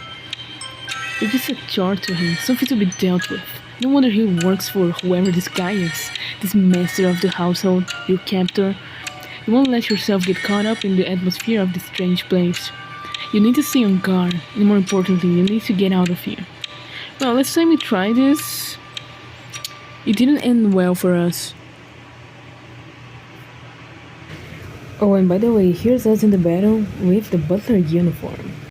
You're just a chore to him, something to be dealt with. No wonder he works for whoever this guy is. This master of the household, your captor. You won't let yourself get caught up in the atmosphere of this strange place. You need to stay on guard, and more importantly, you need to get out of here. Well, last time we tried this, it didn't end well for us. Oh, and by the way, here's us in the battle with the butler uniform.